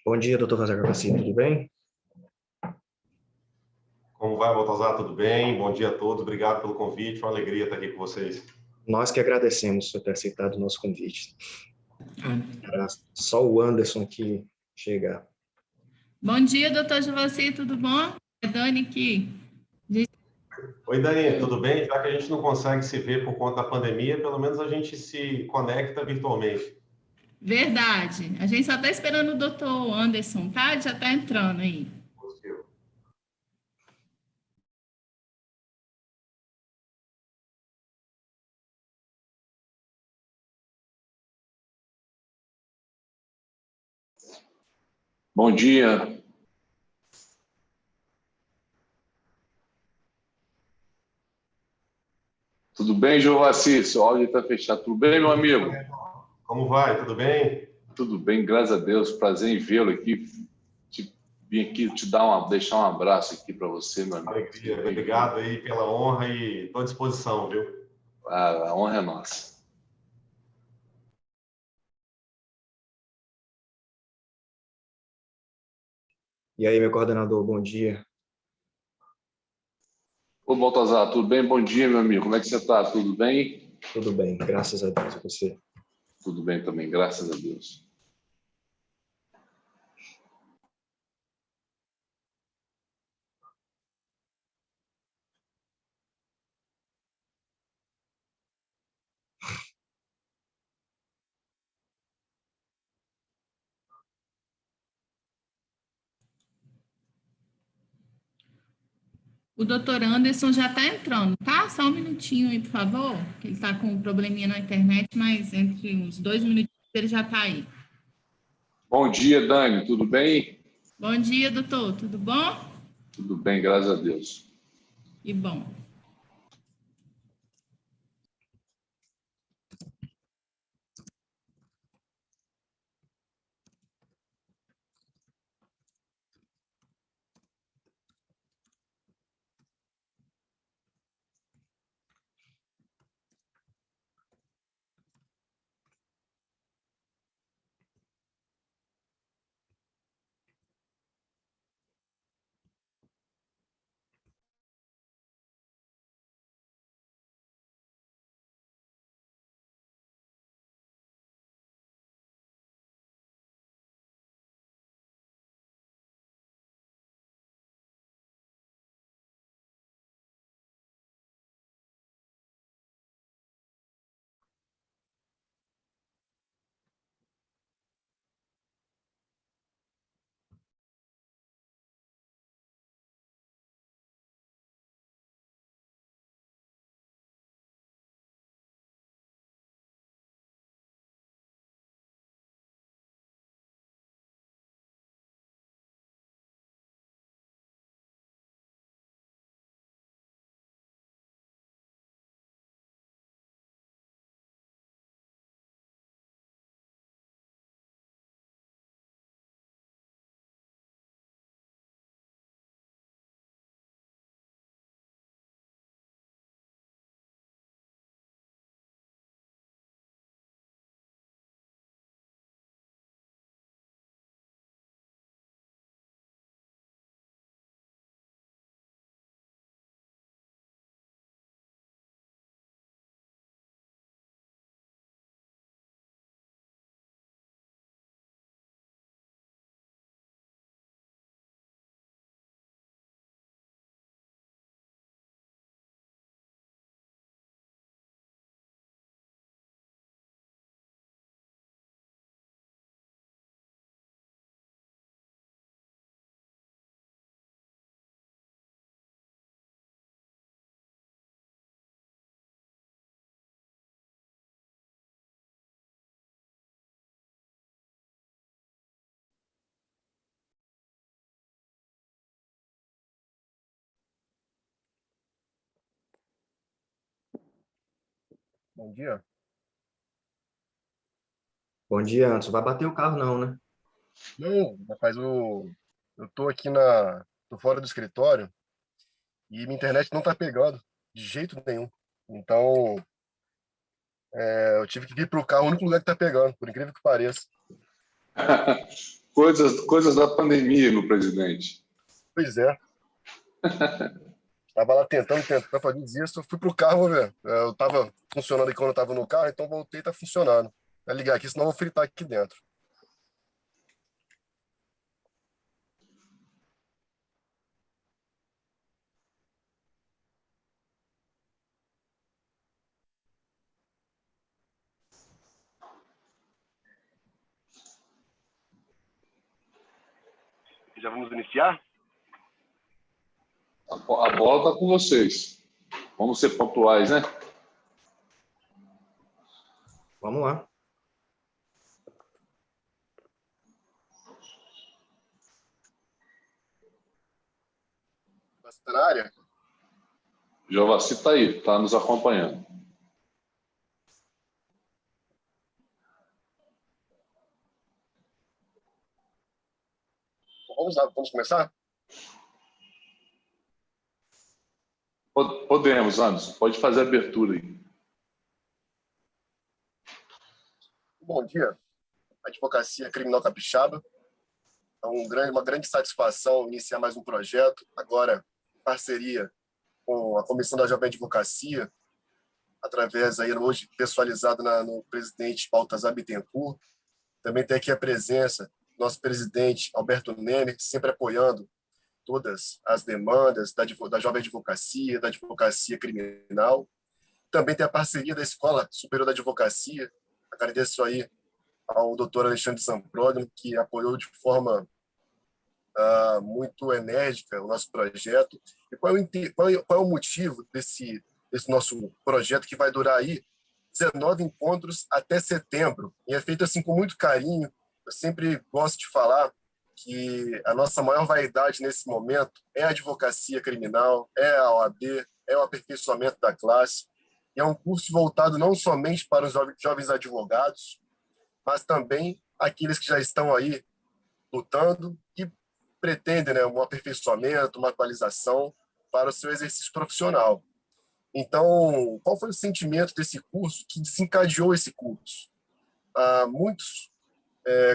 Bom dia, doutor Razagavassi, tudo bem? Como vai, Baltazar? Tudo bem? Bom dia a todos. Obrigado pelo convite. Uma alegria estar aqui com vocês. Nós que agradecemos por ter aceitado o nosso convite. Era só o Anderson que chegar. Bom dia, doutor Jovacir, tudo bom? É Dani aqui. Oi, Dani, tudo bem? Já que a gente não consegue se ver por conta da pandemia, pelo menos a gente se conecta virtualmente. Verdade. A gente só está esperando o doutor Anderson, tá? Ele já está entrando aí. Positivo. Bom dia. Tudo bem, Jovacir? Seu áudio está fechado. Tudo bem, meu amigo? Como vai? Tudo bem? Tudo bem, graças a Deus. Prazer em vê-lo aqui. Vim aqui deixar um abraço aqui para você, meu amigo. Alegria. Obrigado aí pela honra e estou à disposição, viu? A honra é nossa. E aí, meu coordenador, bom dia. Ô, Baltazar, tudo bem? Bom dia, meu amigo. Como é que você está? Tudo bem? Tudo bem, graças a Deus, e você? Tudo bem também, graças a Deus. O doutor Anderson já está entrando, tá? Só um minutinho aí, por favor, que ele está com um probleminha na internet, mas entre uns 2 minutinhos ele já está aí. Bom dia, Dani. Tudo bem? Bom dia, doutor. Tudo bom? Tudo bem, graças a Deus. E bom. Bom dia. Bom dia, Anderson. Vai bater o carro não, né? Não, rapaz, eu tô aqui tô fora do escritório e minha internet não tá pegando de jeito nenhum. Então, eu tive que vir pro carro, o único lugar que tá pegando, por incrível que pareça. Coisas da pandemia, meu presidente. Pois é. Estava lá tentando fazer isso, eu fui pro carro, ver. Eu estava funcionando aqui quando eu estava no carro, então voltei e tá funcionando. Vai ligar aqui, senão eu vou fritar aqui dentro. Já vamos iniciar? A bola está com vocês. Vamos ser pontuais, né? Vamos lá. Você tá na área? Jovaci está aí, está nos acompanhando. Vamos lá, vamos começar? Podemos, Anderson. Pode fazer a abertura aí. Bom dia, Advocacia Criminal Capixaba. É uma grande satisfação iniciar mais um projeto, agora em parceria com a Comissão da Jovem Advocacia, através aí hoje pessoalizado no presidente Baltazar Bittencourt. Também tem aqui a presença do nosso presidente Alberto Nemer, sempre apoiando todas as demandas da Jovem Advocacia, da advocacia criminal. Também tem a parceria da Escola Superior da Advocacia. Agradeço aí ao doutor Alexandre Zampródromo, que apoiou de forma muito enérgica o nosso projeto. E qual é o motivo desse nosso projeto, que vai durar aí 19 encontros até setembro? E é feito assim com muito carinho. Eu sempre gosto de falar que a nossa maior vaidade nesse momento é a advocacia criminal, é a OAB, é o aperfeiçoamento da classe. E é um curso voltado não somente para os jovens advogados, mas também aqueles que já estão aí lutando e pretendem, né, um aperfeiçoamento, uma atualização para o seu exercício profissional. Então, qual foi o sentimento desse curso que desencadeou esse curso? Muitos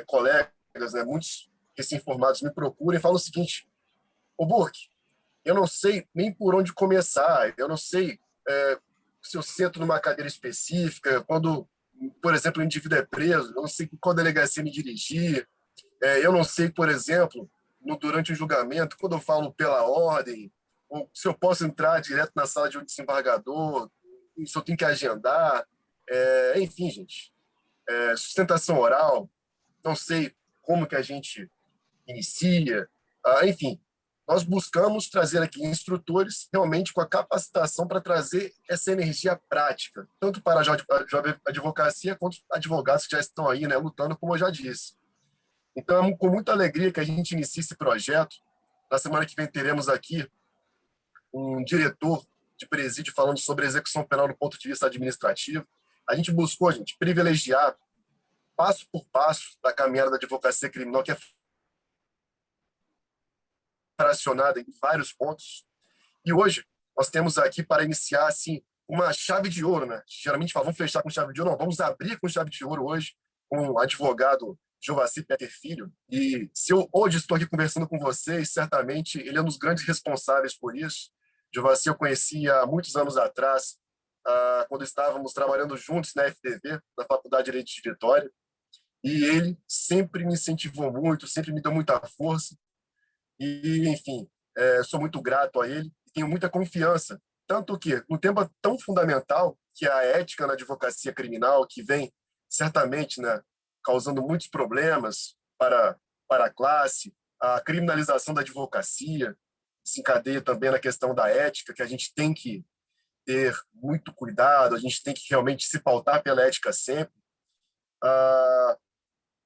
colegas, né, muitos recém-formados me procuram e falam o seguinte: ô Burke, eu não sei nem por onde começar, eu não sei se eu sento numa cadeira específica, quando, por exemplo, o indivíduo é preso, eu não sei qual delegacia me dirigir, eu não sei, por exemplo, durante o julgamento, quando eu falo pela ordem, ou se eu posso entrar direto na sala de um desembargador, se eu tenho que agendar, enfim, gente, sustentação oral, não sei como que a gente inicia, enfim, nós buscamos trazer aqui instrutores realmente com a capacitação para trazer essa energia prática, tanto para a jovem advocacia quanto advogados que já estão aí, né, lutando, como eu já disse. Então, é com muita alegria que a gente inicia esse projeto. Na semana que vem teremos aqui um diretor de presídio falando sobre execução penal do ponto de vista administrativo. A gente buscou, gente, privilegiar passo por passo da caminhada da advocacia criminal, que é fracionada em vários pontos. E hoje nós temos aqui para iniciar assim uma chave de ouro, né? Geralmente falam, vamos fechar com chave de ouro, não, vamos abrir com chave de ouro hoje com o advogado Jovaci Peter Filho. E se eu hoje estou aqui conversando com vocês, certamente ele é um dos grandes responsáveis por isso. Jovaci eu conheci há muitos anos atrás, quando estávamos trabalhando juntos na FDV, na Faculdade de Direito de Vitória, e ele sempre me incentivou muito, sempre me deu muita força. E, enfim, sou muito grato a ele e tenho muita confiança. Tanto que, num tema tão fundamental, que é a ética na advocacia criminal, que vem certamente, né, causando muitos problemas para a classe, a criminalização da advocacia se encadeia também na questão da ética, que a gente tem que ter muito cuidado, a gente tem que realmente se pautar pela ética sempre.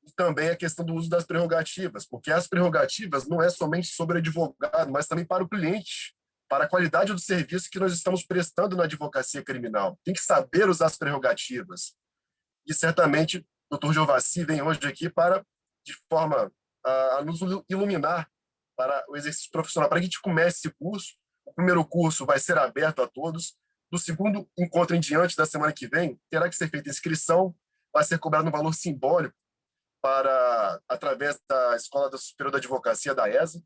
E também a questão do uso das prerrogativas, porque as prerrogativas não é somente sobre o advogado, mas também para o cliente, para a qualidade do serviço que nós estamos prestando na advocacia criminal. Tem que saber usar as prerrogativas. E certamente o Dr. Jovaci vem hoje aqui para, de forma a nos iluminar para o exercício profissional, para que a gente comece esse curso. O primeiro curso vai ser aberto a todos. Do segundo encontro em diante, da semana que vem, terá que ser feita inscrição, vai ser cobrado um valor simbólico através da Escola Superior da Advocacia da ESA.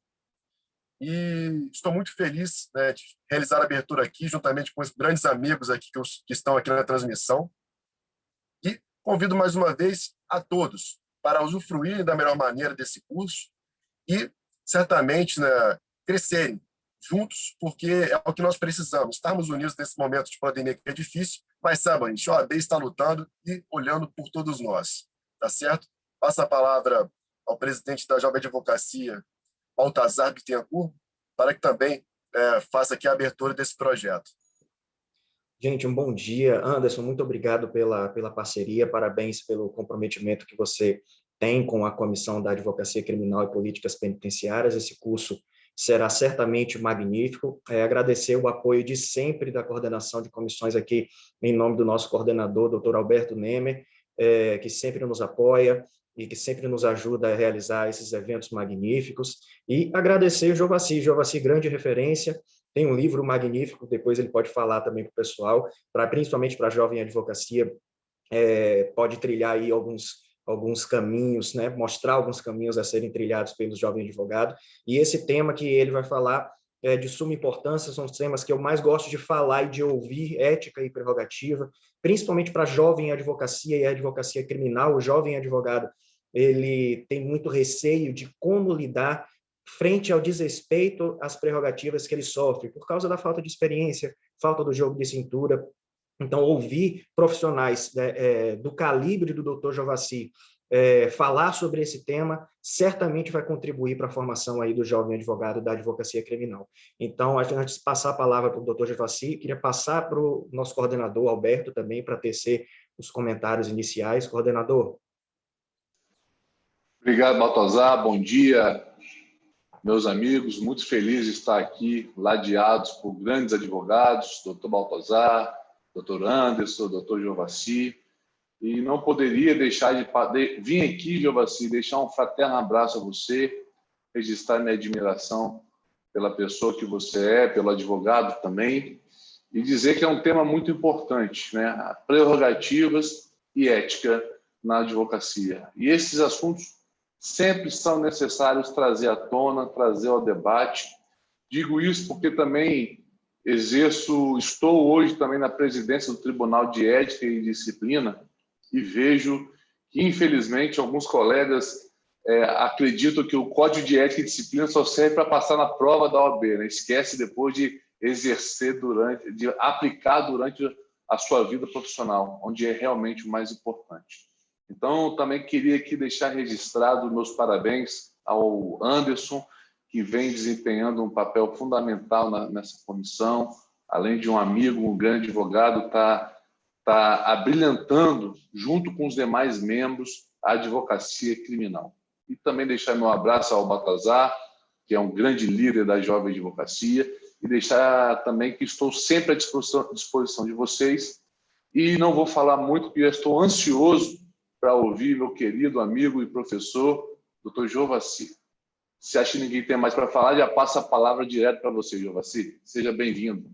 E estou muito feliz, né, de realizar a abertura aqui, juntamente com os grandes amigos aqui que estão aqui na transmissão. E convido mais uma vez a todos para usufruírem da melhor maneira desse curso e, certamente, né, crescerem juntos, porque é o que nós precisamos. Estarmos unidos nesse momento de pandemia que é difícil, mas sabe, a OAB está lutando e olhando por todos nós. Tá certo? Passo a palavra ao presidente da Jovem Advocacia, Baltazar Bittencourt, para que também faça aqui a abertura desse projeto. Gente, um bom dia. Anderson, muito obrigado pela parceria, parabéns pelo comprometimento que você tem com a Comissão da Advocacia Criminal e Políticas Penitenciárias. Esse curso será certamente magnífico. Agradecer o apoio de sempre da coordenação de comissões aqui, em nome do nosso coordenador, doutor Alberto Nemer, que sempre nos apoia e que sempre nos ajuda a realizar esses eventos magníficos. E agradecer o Jovassi, grande referência, tem um livro magnífico, depois ele pode falar também para o pessoal, principalmente para a jovem advocacia, pode trilhar aí alguns caminhos, né, mostrar alguns caminhos a serem trilhados pelos jovens advogados, e esse tema que ele vai falar é de suma importância, são os temas que eu mais gosto de falar e de ouvir, ética e prerrogativa, principalmente para a jovem advocacia e a advocacia criminal. O jovem advogado, ele tem muito receio de como lidar frente ao desrespeito às prerrogativas que ele sofre, por causa da falta de experiência, falta do jogo de cintura. Então, ouvir profissionais do calibre do Dr. Jovassi falar sobre esse tema, certamente vai contribuir para a formação aí do jovem advogado da advocacia criminal. Então, antes de passar a palavra para o Dr. Jovassi, queria passar para o nosso coordenador, Alberto, também, para tecer os comentários iniciais. Coordenador. Obrigado, Baltazar. Bom dia, meus amigos. Muito feliz de estar aqui, ladeados por grandes advogados, Dr. Baltazar, Dr. Anderson, Dr. Jovassi. E não poderia deixar de vir aqui, Jovassi, deixar um fraterno abraço a você, registrar minha admiração pela pessoa que você é, pelo advogado também, e dizer que é um tema muito importante, né? Prerrogativas e ética na advocacia. E esses assuntos sempre são necessários trazer à tona, trazer ao debate. Digo isso porque também estou hoje também na presidência do Tribunal de Ética e Disciplina e vejo que, infelizmente, alguns colegas acreditam que o Código de Ética e Disciplina só serve para passar na prova da OAB, né? Esquece depois de exercer de aplicar durante a sua vida profissional, onde é realmente o mais importante. Então, também queria aqui deixar registrado meus parabéns ao Anderson, que vem desempenhando um papel fundamental nessa comissão, além de um amigo, um grande advogado, está abrilhantando, junto com os demais membros, a advocacia criminal. E também deixar meu abraço ao Baltazar, que é um grande líder da jovem advocacia, e deixar também que estou sempre à disposição de vocês, e não vou falar muito, porque eu estou ansioso para ouvir meu querido amigo e professor, Dr. Jovassi. Se acha que ninguém tem mais para falar, já passa a palavra direto para você, Jovassi. Seja bem-vindo.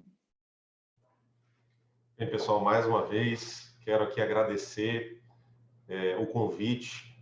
Bem, pessoal, mais uma vez, quero aqui agradecer o convite,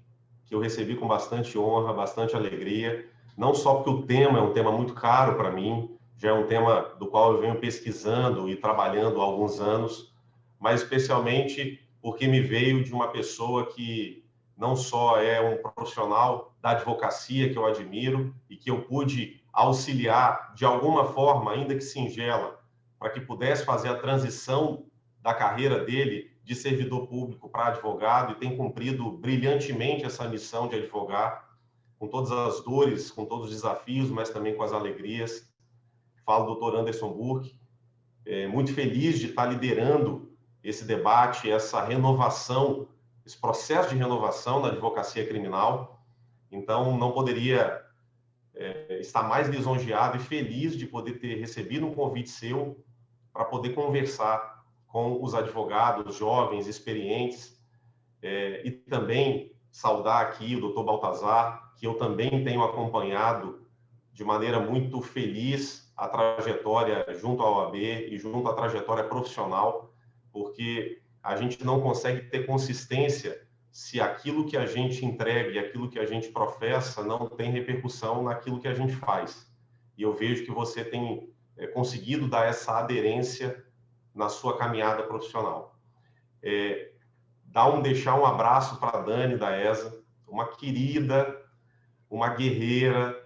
que eu recebi com bastante honra, bastante alegria, não só porque o tema é um tema muito caro para mim, já é um tema do qual eu venho pesquisando e trabalhando há alguns anos, mas especialmente porque me veio de uma pessoa que não só é um profissional da advocacia que eu admiro e que eu pude auxiliar de alguma forma, ainda que singela, para que pudesse fazer a transição da carreira dele de servidor público para advogado, e tem cumprido brilhantemente essa missão de advogar, com todas as dores, com todos os desafios, mas também com as alegrias. Falo do Dr. Anderson Burke, muito feliz de estar liderando esse debate, essa renovação, esse processo de renovação na advocacia criminal. Então, não poderia estar mais lisonjeado e feliz de poder ter recebido um convite seu para poder conversar com os advogados jovens, experientes, e também saudar aqui o Dr. Baltazar, que eu também tenho acompanhado de maneira muito feliz a trajetória junto à OAB e junto à trajetória profissional, porque a gente não consegue ter consistência se aquilo que a gente entrega e aquilo que a gente professa não tem repercussão naquilo que a gente faz. E eu vejo que você tem conseguido dar essa aderência na sua caminhada profissional. Deixar um abraço para a Dani da ESA, uma querida, uma guerreira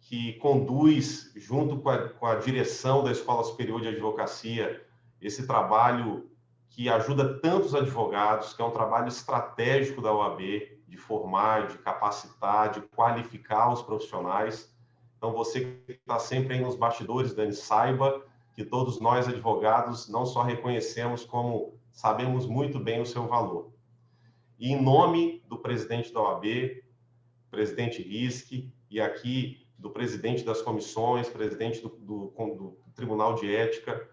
que conduz, junto com a direção da Escola Superior de Advocacia, esse trabalho que ajuda tantos advogados, que é um trabalho estratégico da OAB, de formar, de capacitar, de qualificar os profissionais. Então, você que está sempre aí nos bastidores, Dani, saiba que todos nós, advogados, não só reconhecemos, como sabemos muito bem o seu valor. E em nome do presidente da OAB, presidente Riske, e aqui do presidente das comissões, presidente do Tribunal de Ética,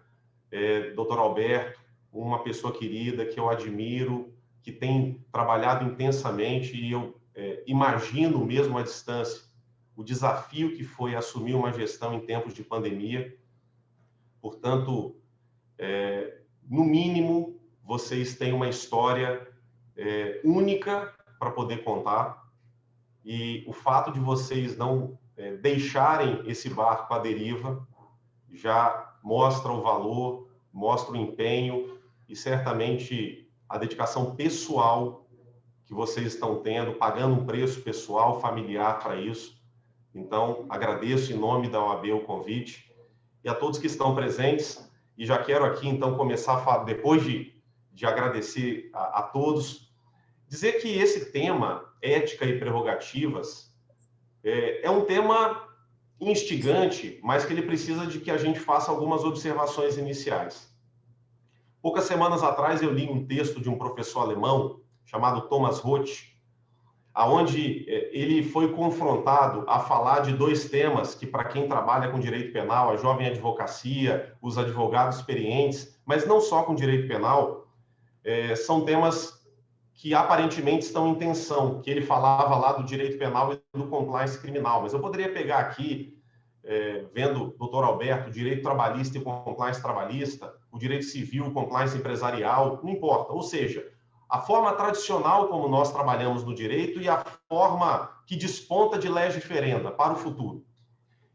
doutor Alberto, uma pessoa querida que eu admiro, que tem trabalhado intensamente, e eu imagino mesmo à distância o desafio que foi assumir uma gestão em tempos de pandemia. Portanto, no mínimo, vocês têm uma história única para poder contar, e o fato de vocês não deixarem esse barco à deriva já mostra o valor, mostra o empenho e certamente a dedicação pessoal que vocês estão tendo, pagando um preço pessoal, familiar para isso. Então, agradeço em nome da OAB o convite e a todos que estão presentes. E já quero aqui, então, começar a falar, depois de agradecer a todos, dizer que esse tema, ética e prerrogativas, é um tema instigante, mas que ele precisa de que a gente faça algumas observações iniciais. Poucas semanas atrás eu li um texto de um professor alemão chamado Thomas Roth, aonde ele foi confrontado a falar de dois temas que, para quem trabalha com direito penal, a jovem advocacia, os advogados experientes, mas não só com direito penal, são temas que aparentemente estão em tensão, que ele falava lá do direito penal e do compliance criminal. Mas eu poderia pegar aqui, vendo o doutor Alberto, direito trabalhista e compliance trabalhista, o direito civil, compliance empresarial, não importa. Ou seja, a forma tradicional como nós trabalhamos no direito e a forma que desponta de lege ferenda para o futuro.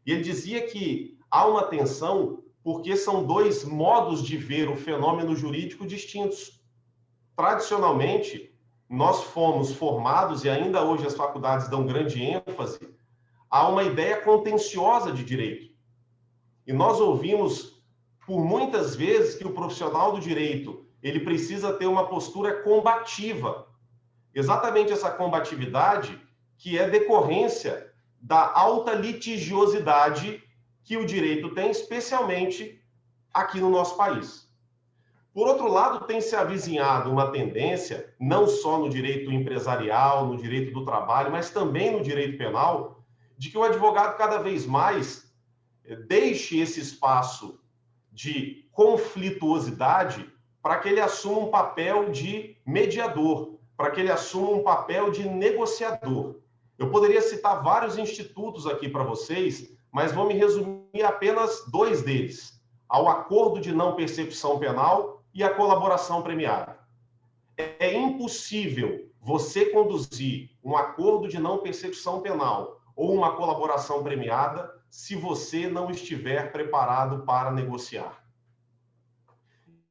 E ele dizia que há uma tensão porque são dois modos de ver o fenômeno jurídico distintos. Tradicionalmente, nós fomos formados, e ainda hoje as faculdades dão grande ênfase, a uma ideia contenciosa de direito. E nós ouvimos, por muitas vezes, que o profissional do direito ele precisa ter uma postura combativa. Exatamente essa combatividade que é decorrência da alta litigiosidade que o direito tem, especialmente aqui no nosso país. Por outro lado, tem se avizinhado uma tendência, não só no direito empresarial, no direito do trabalho, mas também no direito penal, de que o advogado cada vez mais deixe esse espaço de conflituosidade para que ele assuma um papel de mediador, para que ele assuma um papel de negociador. Eu poderia citar vários institutos aqui para vocês, mas vou me resumir a apenas dois deles: ao acordo de não persecução penal e a colaboração premiada. É impossível você conduzir um acordo de não persecução penal ou uma colaboração premiada se você não estiver preparado para negociar.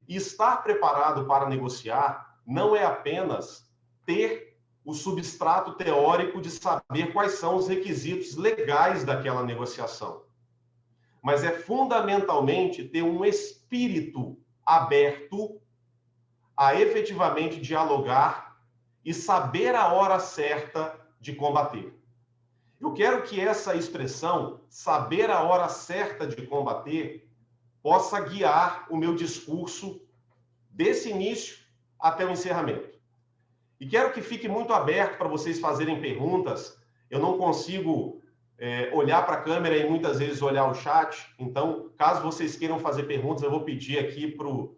E estar preparado para negociar não é apenas ter o substrato teórico de saber quais são os requisitos legais daquela negociação, mas é fundamentalmente ter um espírito aberto a efetivamente dialogar e saber a hora certa de combater. Eu quero que essa expressão, saber a hora certa de combater, possa guiar o meu discurso desse início até o encerramento. E quero que fique muito aberto para vocês fazerem perguntas. Eu não consigo olhar para a câmera e muitas vezes olhar o chat, então, caso vocês queiram fazer perguntas, eu vou pedir aqui para o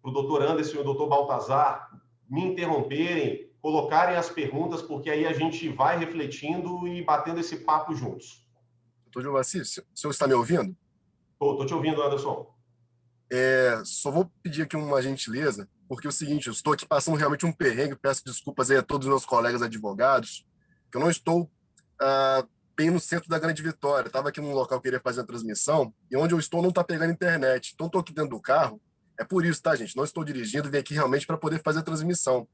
doutor Anderson e o doutor Baltazar me interromperem, colocarem as perguntas, porque aí a gente vai refletindo e batendo esse papo juntos. Doutor Jovassi, o senhor está me ouvindo? Estou te ouvindo, Anderson. Só vou pedir aqui uma gentileza, porque é o seguinte, eu estou aqui passando realmente um perrengue, peço desculpas aí a todos os meus colegas advogados, que eu não estou bem no centro da Grande Vitória. Estava aqui num local que eu queria fazer a transmissão, e onde eu estou não está pegando internet. Então, estou aqui dentro do carro. É por isso, tá, gente? Não estou dirigindo, vim aqui realmente para poder fazer a transmissão.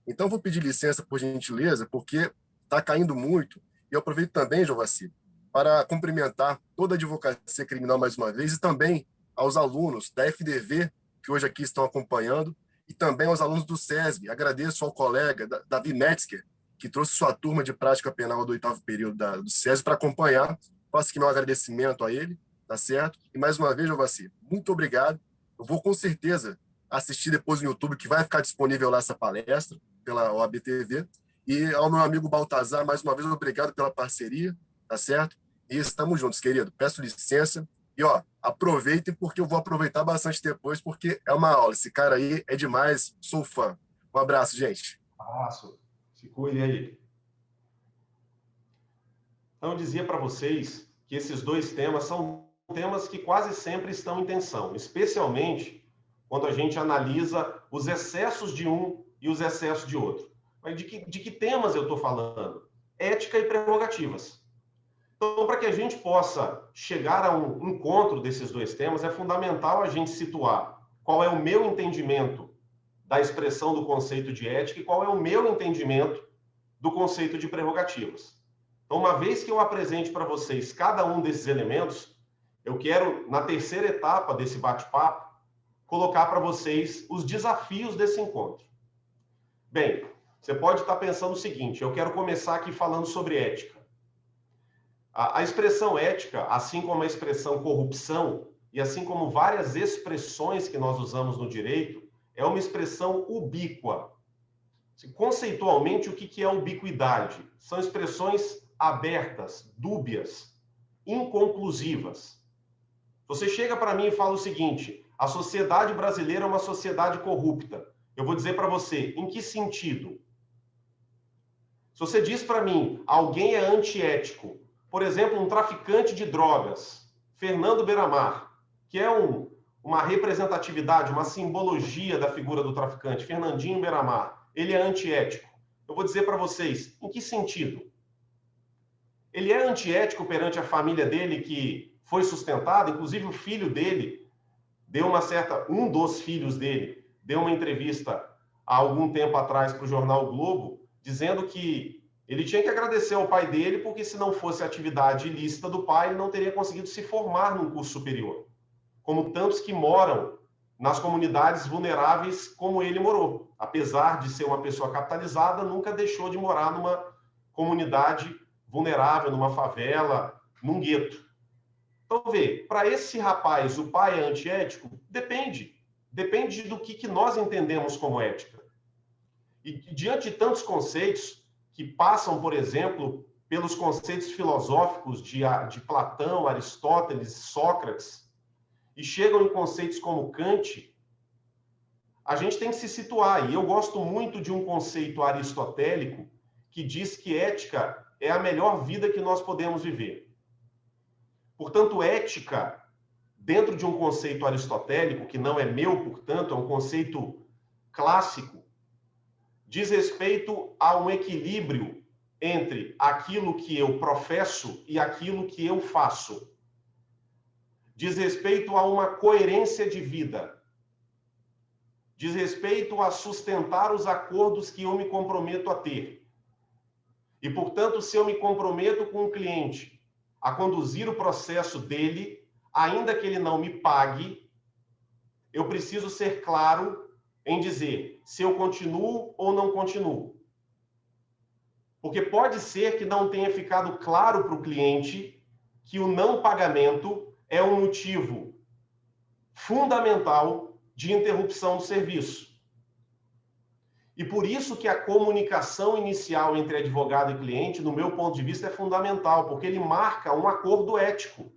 Então, vou pedir licença, por gentileza, porque está caindo muito. E eu aproveito também, Jovassi, para cumprimentar toda a advocacia criminal mais uma vez, e também aos alunos da FDV, que hoje aqui estão acompanhando, e também aos alunos do SESB. Agradeço ao colega Davi Metzger, que trouxe sua turma de prática penal do 8º período do SESB para acompanhar. Faço aqui meu agradecimento a ele, tá certo? E mais uma vez, Jovassi, muito obrigado. Eu vou com certeza assistir depois no YouTube, que vai ficar disponível lá essa palestra, pela OAB-TV. E ao meu amigo Baltazar, mais uma vez, obrigado pela parceria, tá certo? E estamos juntos, querido. Peço licença. E, aproveitem, porque eu vou aproveitar bastante depois, porque é uma aula. Esse cara aí é demais, sou fã. Um abraço, gente. Abraço. Se cuide aí. Então, eu dizia para vocês que esses dois temas são temas que quase sempre estão em tensão, especialmente quando a gente analisa os excessos de um e os excessos de outro. Mas de que temas eu estou falando? Ética e prerrogativas. Então, para que a gente possa chegar a um encontro desses dois temas, é fundamental a gente situar qual é o meu entendimento da expressão do conceito de ética e qual é o meu entendimento do conceito de prerrogativas. Então, uma vez que eu apresente para vocês cada um desses elementos, eu quero, na terceira etapa desse bate-papo, colocar para vocês os desafios desse encontro. Bem, você pode estar pensando o seguinte, eu quero começar aqui falando sobre ética. A expressão ética, assim como a expressão corrupção, e assim como várias expressões que nós usamos no direito, é uma expressão ubíqua. Conceitualmente, o que é ubiquidade? São expressões abertas, dúbias, inconclusivas. Você chega para mim e fala o seguinte, a sociedade brasileira é uma sociedade corrupta. Eu vou dizer para você, em que sentido? Se você diz para mim, alguém é antiético, por exemplo, um traficante de drogas, Fernando Beiramar, que é uma representatividade, uma simbologia da figura do traficante, Fernandinho Beiramar, ele é antiético. Eu vou dizer para vocês, em que sentido? Ele é antiético perante a família dele que foi sustentada, inclusive o filho dele um dos filhos dele deu uma entrevista há algum tempo atrás para o jornal o Globo, dizendo que ele tinha que agradecer ao pai dele, porque se não fosse a atividade ilícita do pai, ele não teria conseguido se formar num curso superior. Como tantos que moram nas comunidades vulneráveis como ele morou. Apesar de ser uma pessoa capitalizada, nunca deixou de morar numa comunidade vulnerável, numa favela, num gueto. Então, vê, para esse rapaz, o pai é antiético? Depende. Depende do que nós entendemos como ética. E diante de tantos conceitos que passam, por exemplo, pelos conceitos filosóficos de Platão, Aristóteles, Sócrates, e chegam em conceitos como Kant, a gente tem que se situar. E eu gosto muito de um conceito aristotélico que diz que ética é a melhor vida que nós podemos viver. Portanto, ética, dentro de um conceito aristotélico, que não é meu, portanto, é um conceito clássico, diz respeito a um equilíbrio entre aquilo que eu professo e aquilo que eu faço. Diz respeito a uma coerência de vida. Diz respeito a sustentar os acordos que eu me comprometo a ter. E, portanto, se eu me comprometo com o cliente a conduzir o processo dele, ainda que ele não me pague, eu preciso ser claro em dizer se eu continuo ou não continuo. Porque pode ser que não tenha ficado claro para o cliente que o não pagamento é um motivo fundamental de interrupção do serviço. E por isso que a comunicação inicial entre advogado e cliente, no meu ponto de vista, é fundamental, porque ele marca um acordo ético.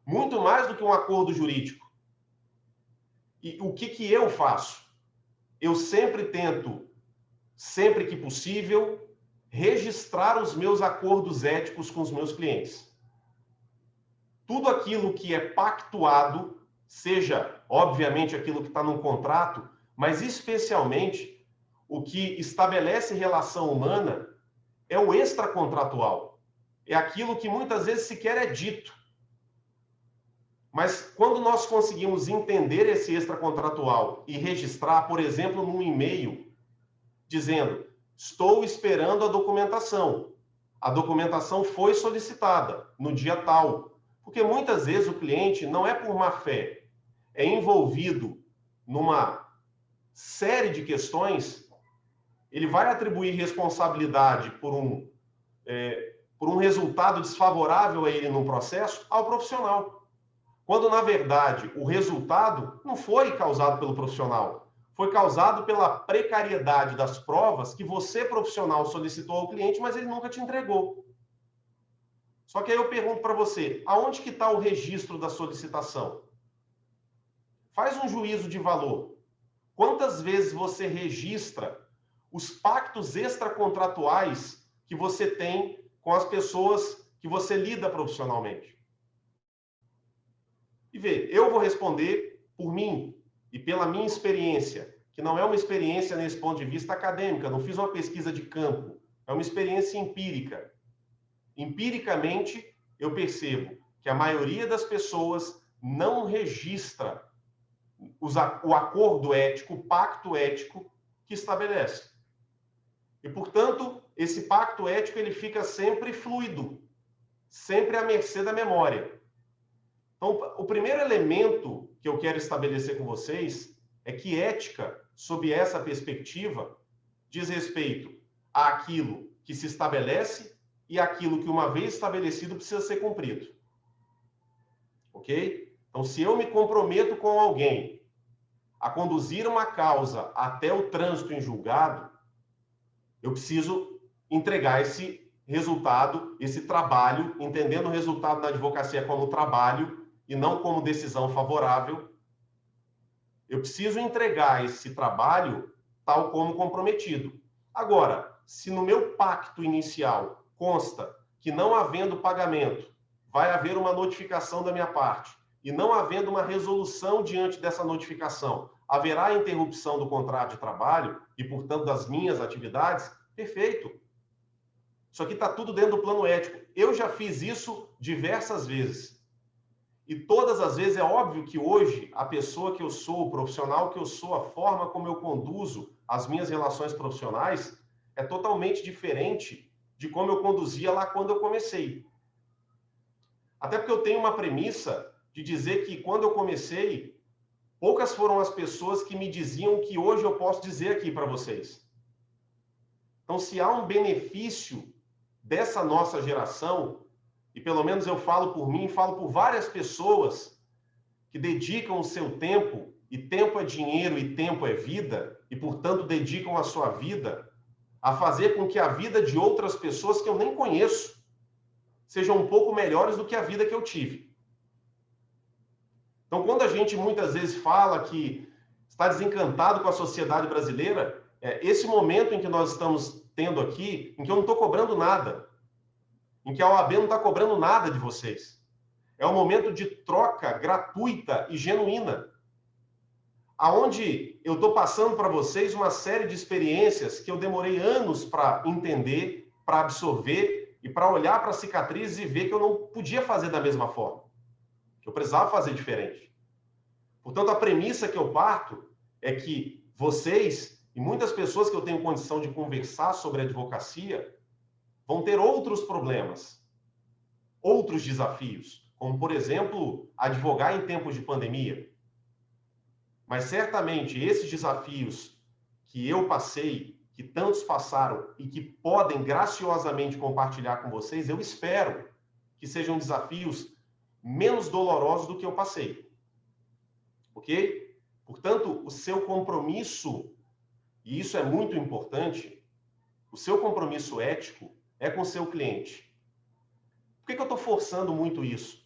Muito mais do que um acordo jurídico. E o que eu faço? Eu sempre tento, sempre que possível, registrar os meus acordos éticos com os meus clientes. Tudo aquilo que é pactuado seja, obviamente, aquilo que está num contrato, mas especialmente o que estabelece relação humana é o extracontratual. É aquilo que muitas vezes sequer é dito. Mas quando nós conseguimos entender esse extracontratual e registrar, por exemplo, num e-mail, dizendo, estou esperando a documentação. A documentação foi solicitada no dia tal. Porque muitas vezes o cliente não é por má fé, é envolvido numa série de questões, ele vai atribuir responsabilidade por um resultado desfavorável a ele no processo ao profissional. Quando, na verdade, o resultado não foi causado pelo profissional, foi causado pela precariedade das provas que você, profissional, solicitou ao cliente, mas ele nunca te entregou. Só que aí eu pergunto para você, aonde que está o registro da solicitação? Faz um juízo de valor. Quantas vezes você registra os pactos extracontratuais que você tem com as pessoas que você lida profissionalmente? E vê, eu vou responder por mim e pela minha experiência, que não é uma experiência nesse ponto de vista acadêmica, não fiz uma pesquisa de campo, é uma experiência empírica. Empiricamente, eu percebo que a maioria das pessoas não registra o acordo ético, o pacto ético que estabelece. E, portanto, esse pacto ético ele fica sempre fluido, sempre à mercê da memória. Então, o primeiro elemento que eu quero estabelecer com vocês é que ética, sob essa perspectiva, diz respeito àquilo que se estabelece e àquilo que, uma vez estabelecido, precisa ser cumprido. Ok? Então, se eu me comprometo com alguém a conduzir uma causa até o trânsito em julgado, eu preciso entregar esse resultado, esse trabalho, entendendo o resultado da advocacia como trabalho e não como decisão favorável. Eu preciso entregar esse trabalho tal como comprometido. Agora, se no meu pacto inicial consta que não havendo pagamento, vai haver uma notificação da minha parte, e não havendo uma resolução diante dessa notificação, haverá a interrupção do contrato de trabalho e, portanto, das minhas atividades, perfeito. Isso aqui está tudo dentro do plano ético. Eu já fiz isso diversas vezes. E todas as vezes é óbvio que hoje a pessoa que eu sou, o profissional que eu sou, a forma como eu conduzo as minhas relações profissionais é totalmente diferente de como eu conduzia lá quando eu comecei. Até porque eu tenho uma premissa de dizer que quando eu comecei, poucas foram as pessoas que me diziam o que hoje eu posso dizer aqui para vocês. Então, se há um benefício dessa nossa geração, e pelo menos eu falo por mim, falo por várias pessoas que dedicam o seu tempo, e tempo é dinheiro e tempo é vida, e portanto dedicam a sua vida a fazer com que a vida de outras pessoas que eu nem conheço sejam um pouco melhores do que a vida que eu tive. Então, quando a gente muitas vezes fala que está desencantado com a sociedade brasileira, esse momento em que nós estamos tendo aqui, em que eu não estou cobrando nada, em que a OAB não está cobrando nada de vocês. É um momento de troca gratuita e genuína, aonde eu estou passando para vocês uma série de experiências que eu demorei anos para entender, para absorver e para olhar para as cicatrizes e ver que eu não podia fazer da mesma forma, que eu precisava fazer diferente. Portanto, a premissa que eu parto é que vocês e muitas pessoas que eu tenho condição de conversar sobre advocacia vão ter outros problemas, outros desafios, como, por exemplo, advogar em tempos de pandemia. Mas, certamente, esses desafios que eu passei, que tantos passaram e que podem graciosamente compartilhar com vocês, eu espero que sejam desafios menos dolorosos do que eu passei. Ok? Portanto, o seu compromisso, e isso é muito importante, o seu compromisso ético é com o seu cliente. Por que eu estou forçando muito isso?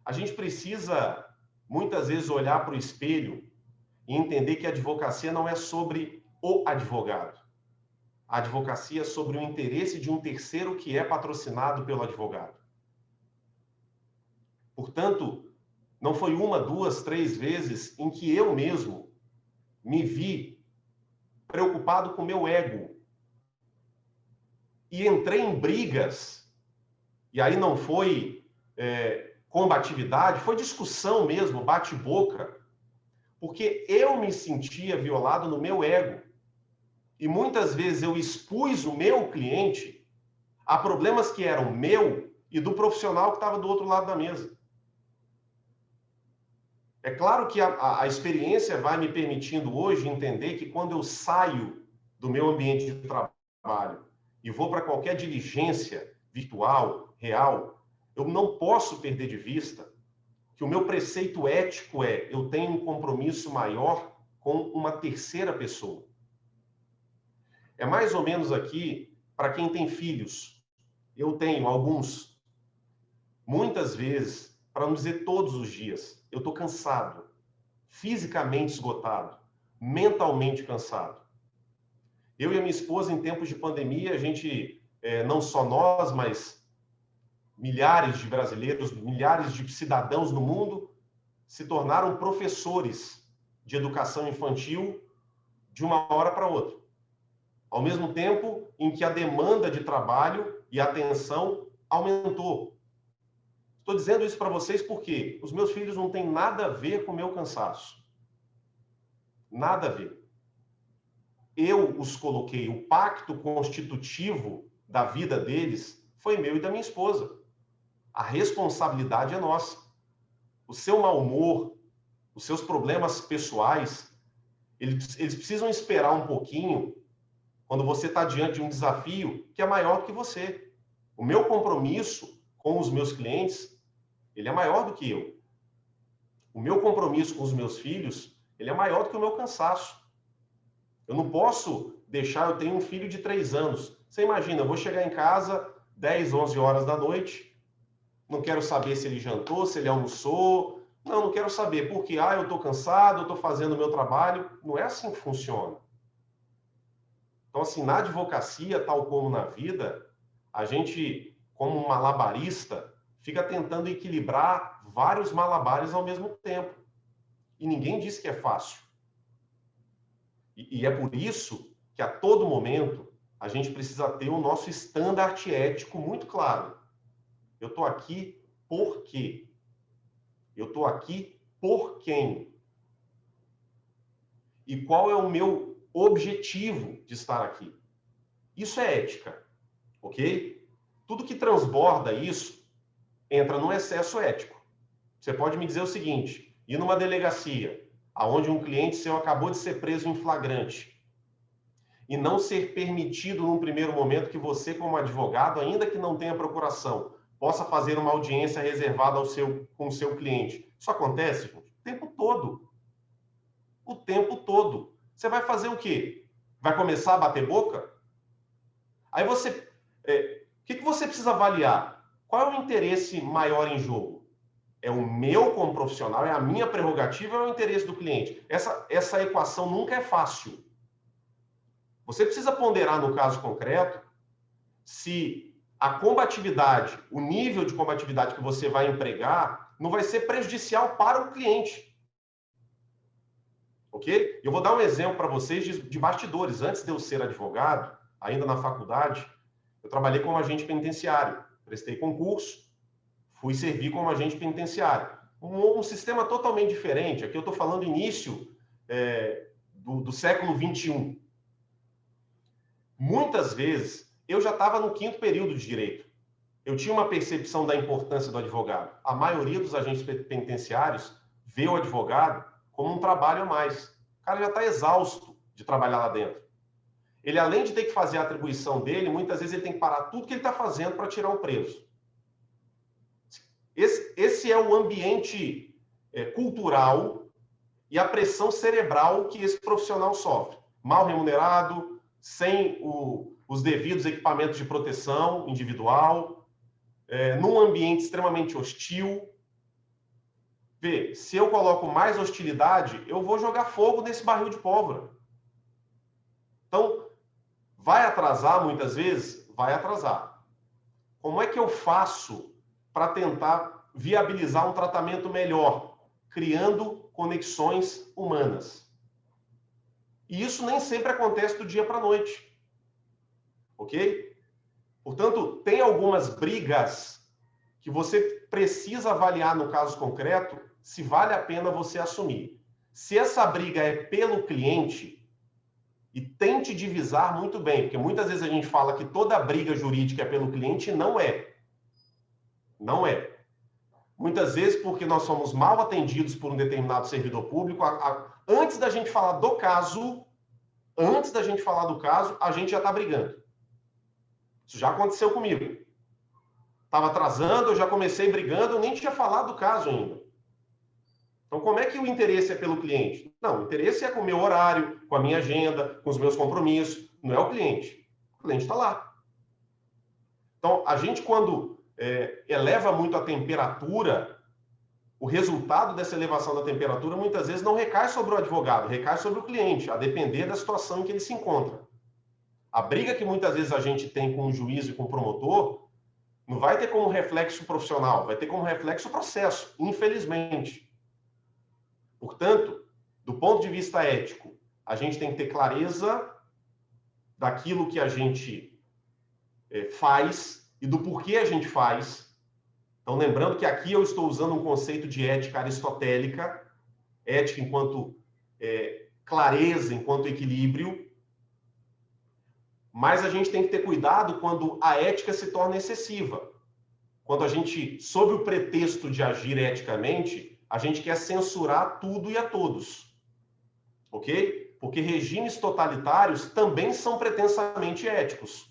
A gente precisa, muitas vezes, olhar para o espelho e entender que a advocacia não é sobre o advogado. A advocacia é sobre o interesse de um terceiro que é patrocinado pelo advogado. Portanto, não foi uma, duas, três vezes em que eu mesmo me vi preocupado com o meu ego. E entrei em brigas, e aí não foi combatividade, foi discussão mesmo, bate-boca, porque eu me sentia violado no meu ego. E muitas vezes eu expus o meu cliente a problemas que eram meu e do profissional que estava do outro lado da mesa. É claro que a experiência vai me permitindo hoje entender que quando eu saio do meu ambiente de trabalho e vou para qualquer diligência virtual, real, eu não posso perder de vista que o meu preceito ético é: eu tenho um compromisso maior com uma terceira pessoa. É mais ou menos aqui, para quem tem filhos. Eu tenho alguns. Muitas vezes, para não dizer todos os dias, eu estou cansado, fisicamente esgotado, mentalmente cansado. Eu e a minha esposa, em tempos de pandemia, a gente, não só nós, mas milhares de brasileiros, milhares de cidadãos no mundo, se tornaram professores de educação infantil de uma hora para outra. Ao mesmo tempo em que a demanda de trabalho e atenção aumentou. Estou dizendo isso para vocês porque os meus filhos não têm nada a ver com o meu cansaço. Nada a ver. Eu os coloquei, o pacto constitutivo da vida deles foi meu e da minha esposa. A responsabilidade é nossa. O seu mau humor, os seus problemas pessoais, eles precisam esperar um pouquinho quando você está diante de um desafio que é maior que você. O meu compromisso com os meus clientes, ele é maior do que eu. O meu compromisso com os meus filhos, ele é maior do que o meu cansaço. Eu não posso deixar, eu tenho um filho de 3 anos. Você imagina, eu vou chegar em casa 10, 11 horas da noite, não quero saber se ele jantou, se ele almoçou, não quero saber, porque eu estou cansado, eu estou fazendo o meu trabalho. Não é assim que funciona. Então, assim, na advocacia, tal como na vida, a gente, como um malabarista, fica tentando equilibrar vários malabares ao mesmo tempo. E ninguém diz que é fácil. E é por isso que a todo momento a gente precisa ter o nosso estandarte ético muito claro. Eu estou aqui por quê? Eu estou aqui por quem? E qual é o meu objetivo de estar aqui? Isso é ética, ok? Tudo que transborda isso entra num excesso ético. Você pode me dizer o seguinte: ir numa delegacia, aonde um cliente seu acabou de ser preso em flagrante, e não ser permitido num primeiro momento que você, como advogado, ainda que não tenha procuração, possa fazer uma audiência reservada com o seu cliente. Isso acontece, gente, o tempo todo. O tempo todo. Você vai fazer o quê? Vai começar a bater boca? Aí você... o que você precisa avaliar? Qual é o interesse maior em jogo? É o meu como profissional, é a minha prerrogativa, ou é o interesse do cliente? Essa equação nunca é fácil. Você precisa ponderar no caso concreto se a combatividade, o nível de combatividade que você vai empregar, não vai ser prejudicial para o cliente. Ok? Eu vou dar um exemplo para vocês de bastidores. Antes de eu ser advogado, ainda na faculdade, eu trabalhei como agente penitenciário. Prestei concurso, fui servir como agente penitenciário. Um sistema totalmente diferente. Aqui eu estou falando início do século XXI. Muitas vezes, eu já estava no 5º período de direito. Eu tinha uma percepção da importância do advogado. A maioria dos agentes penitenciários vê o advogado como um trabalho a mais. O cara já está exausto de trabalhar lá dentro. Ele, além de ter que fazer a atribuição dele, muitas vezes ele tem que parar tudo que ele está fazendo para tirar o preso. Esse é o ambiente cultural e a pressão cerebral que esse profissional sofre. Mal remunerado, sem os devidos equipamentos de proteção individual, num ambiente extremamente hostil. Vê, se eu coloco mais hostilidade, eu vou jogar fogo nesse barril de pólvora. Então, vai atrasar muitas vezes? Vai atrasar. Como é que eu faço para tentar viabilizar um tratamento melhor? criando conexões humanas. E isso nem sempre acontece do dia para a noite. Ok? Portanto, tem algumas brigas que você precisa avaliar no caso concreto se vale a pena você assumir. Se essa briga é pelo cliente, e tente divisar muito bem, porque muitas vezes a gente fala que toda briga jurídica é pelo cliente, e não é. Não é. Muitas vezes porque nós somos mal atendidos por um determinado servidor público, antes da gente falar do caso, a gente já está brigando. Isso já aconteceu comigo. Estava atrasando, eu já comecei brigando, nem tinha falado do caso ainda. Então, como é que o interesse é pelo cliente? Não, o interesse é com o meu horário, com a minha agenda, com os meus compromissos. Não é o cliente. O cliente está lá. Então, a gente, quando eleva muito a temperatura, o resultado dessa elevação da temperatura, muitas vezes, não recai sobre o advogado, recai sobre o cliente, a depender da situação em que ele se encontra. A briga que muitas vezes a gente tem com o juiz e com o promotor, não vai ter como reflexo profissional, vai ter como reflexo o processo, infelizmente. Portanto, do ponto de vista ético, a gente tem que ter clareza daquilo que a gente faz e do porquê a gente faz. Então, lembrando que aqui eu estou usando um conceito de ética aristotélica, ética enquanto clareza, enquanto equilíbrio, mas a gente tem que ter cuidado quando a ética se torna excessiva. Quando a gente, sob o pretexto de agir eticamente, a gente quer censurar tudo e a todos, ok? Porque regimes totalitários também são pretensamente éticos.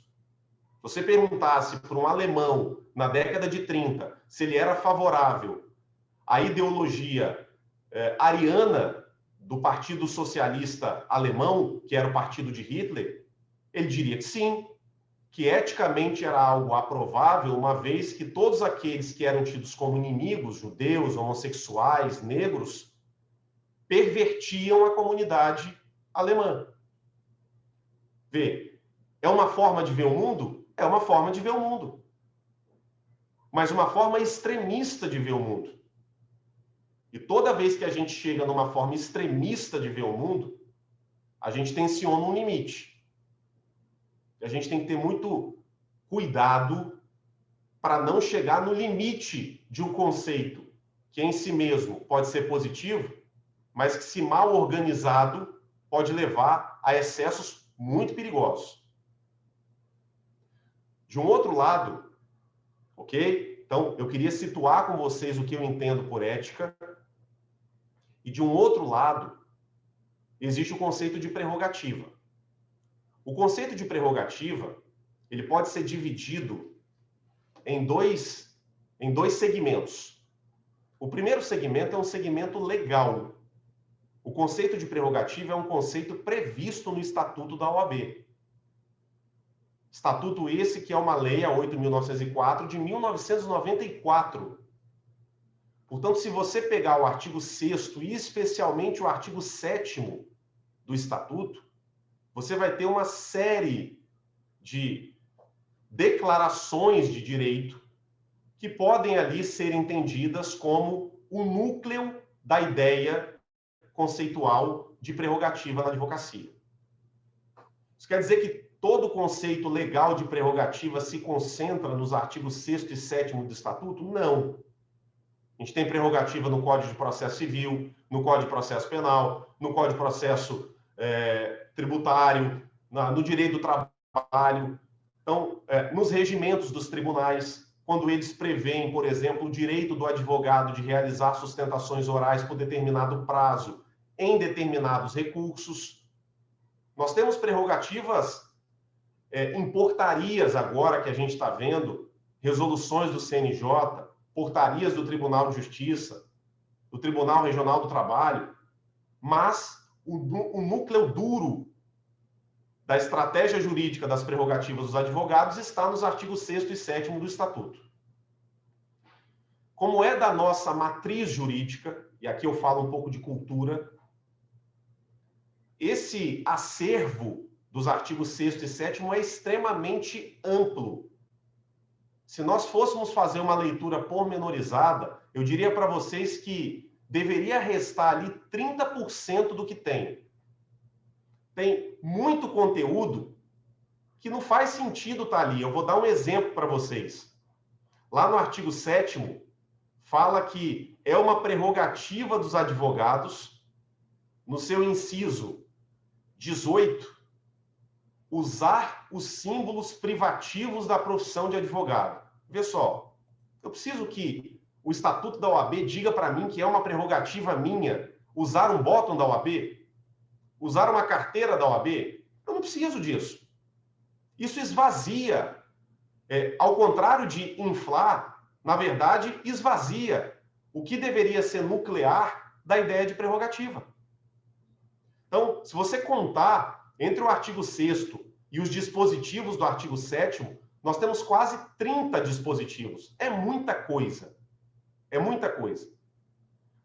Se você perguntasse para um alemão, na década de 30, se ele era favorável à ideologia ariana do Partido Socialista Alemão, que era o partido de Hitler, ele diria que sim, que eticamente era algo aprovável, uma vez que todos aqueles que eram tidos como inimigos, judeus, homossexuais, negros, pervertiam a comunidade alemã. Vê, é uma forma de ver o mundo? É uma forma de ver o mundo. Mas uma forma extremista de ver o mundo. E toda vez que a gente chega numa forma extremista de ver o mundo, a gente tensiona um limite. A gente tem que ter muito cuidado para não chegar no limite de um conceito que em si mesmo pode ser positivo, mas que, se mal organizado, pode levar a excessos muito perigosos. De um outro lado, ok? Então, eu queria situar com vocês o que eu entendo por ética. E de um outro lado, existe o conceito de prerrogativa. O conceito de prerrogativa, ele pode ser dividido em dois segmentos. O primeiro segmento é um segmento legal. O conceito de prerrogativa é um conceito previsto no Estatuto da OAB. Estatuto esse que é uma lei, a 8.904, de 1994. Portanto, se você pegar o artigo 6º e especialmente o artigo 7º do Estatuto, você vai ter uma série de declarações de direito que podem ali ser entendidas como o núcleo da ideia conceitual de prerrogativa na advocacia. Isso quer dizer que todo o conceito legal de prerrogativa se concentra nos artigos 6º e 7º do Estatuto? Não. A gente tem prerrogativa no Código de Processo Civil, no Código de Processo Penal, no Código de Processo tributário, no direito do trabalho. Então, nos regimentos dos tribunais, quando eles prevêem, por exemplo, o direito do advogado de realizar sustentações orais por determinado prazo em determinados recursos. Nós temos prerrogativas em portarias agora que a gente está vendo, resoluções do CNJ, portarias do Tribunal de Justiça, do Tribunal Regional do Trabalho, mas o núcleo duro da estratégia jurídica das prerrogativas dos advogados está nos artigos 6º e 7º do Estatuto. Como é da nossa matriz jurídica, e aqui eu falo um pouco de cultura, esse acervo dos artigos 6º e 7º é extremamente amplo. Se nós fôssemos fazer uma leitura pormenorizada, eu diria para vocês que deveria restar ali 30% do que tem. Tem muito conteúdo que não faz sentido estar ali. Eu vou dar um exemplo para vocês. Lá no artigo 7º, fala que é uma prerrogativa dos advogados, no seu inciso 18, usar os símbolos privativos da profissão de advogado. Vê só, eu preciso que o Estatuto da OAB diga para mim que é uma prerrogativa minha usar um bottom da OAB, usar uma carteira da OAB. Eu não preciso disso. Isso esvazia. Ao contrário de inflar, na verdade, esvazia o que deveria ser nuclear da ideia de prerrogativa. Então, se você contar entre o artigo 6º e os dispositivos do artigo 7º, nós temos quase 30 dispositivos. É muita coisa. É muita coisa.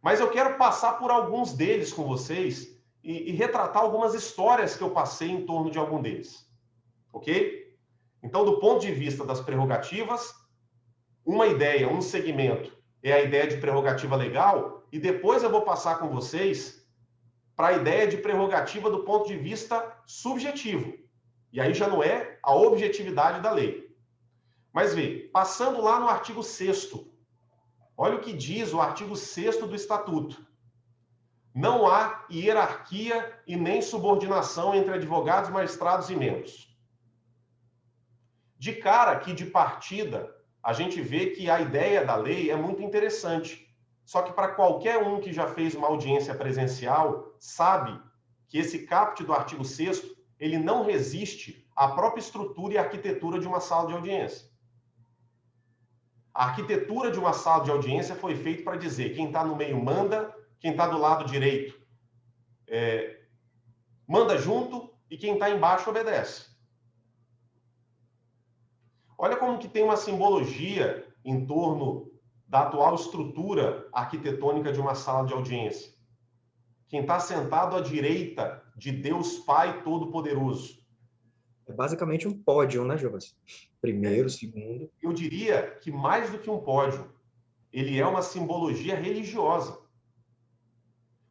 Mas eu quero passar por alguns deles com vocês e retratar algumas histórias que eu passei em torno de algum deles. Ok? Então, do ponto de vista das prerrogativas, uma ideia, um segmento é a ideia de prerrogativa legal, e depois eu vou passar com vocês para a ideia de prerrogativa do ponto de vista subjetivo. E aí já não é a objetividade da lei. Mas vê, passando lá no artigo 6º, olha o que diz o artigo 6º do Estatuto. Não há hierarquia e nem subordinação entre advogados, magistrados e membros. De cara aqui, de partida, a gente vê que a ideia da lei é muito interessante. Só que para qualquer um que já fez uma audiência presencial, sabe que esse caput do artigo 6º, ele não resiste à própria estrutura e arquitetura de uma sala de audiência. A arquitetura de uma sala de audiência foi feita para dizer quem está no meio manda, quem está do lado direito manda junto e quem está embaixo obedece. Olha como que tem uma simbologia em torno da atual estrutura arquitetônica de uma sala de audiência. Quem está sentado à direita de Deus Pai Todo-Poderoso. É basicamente um pódio, né, Jovas? Primeiro, segundo. Eu diria que mais do que um pódio, ele é uma simbologia religiosa.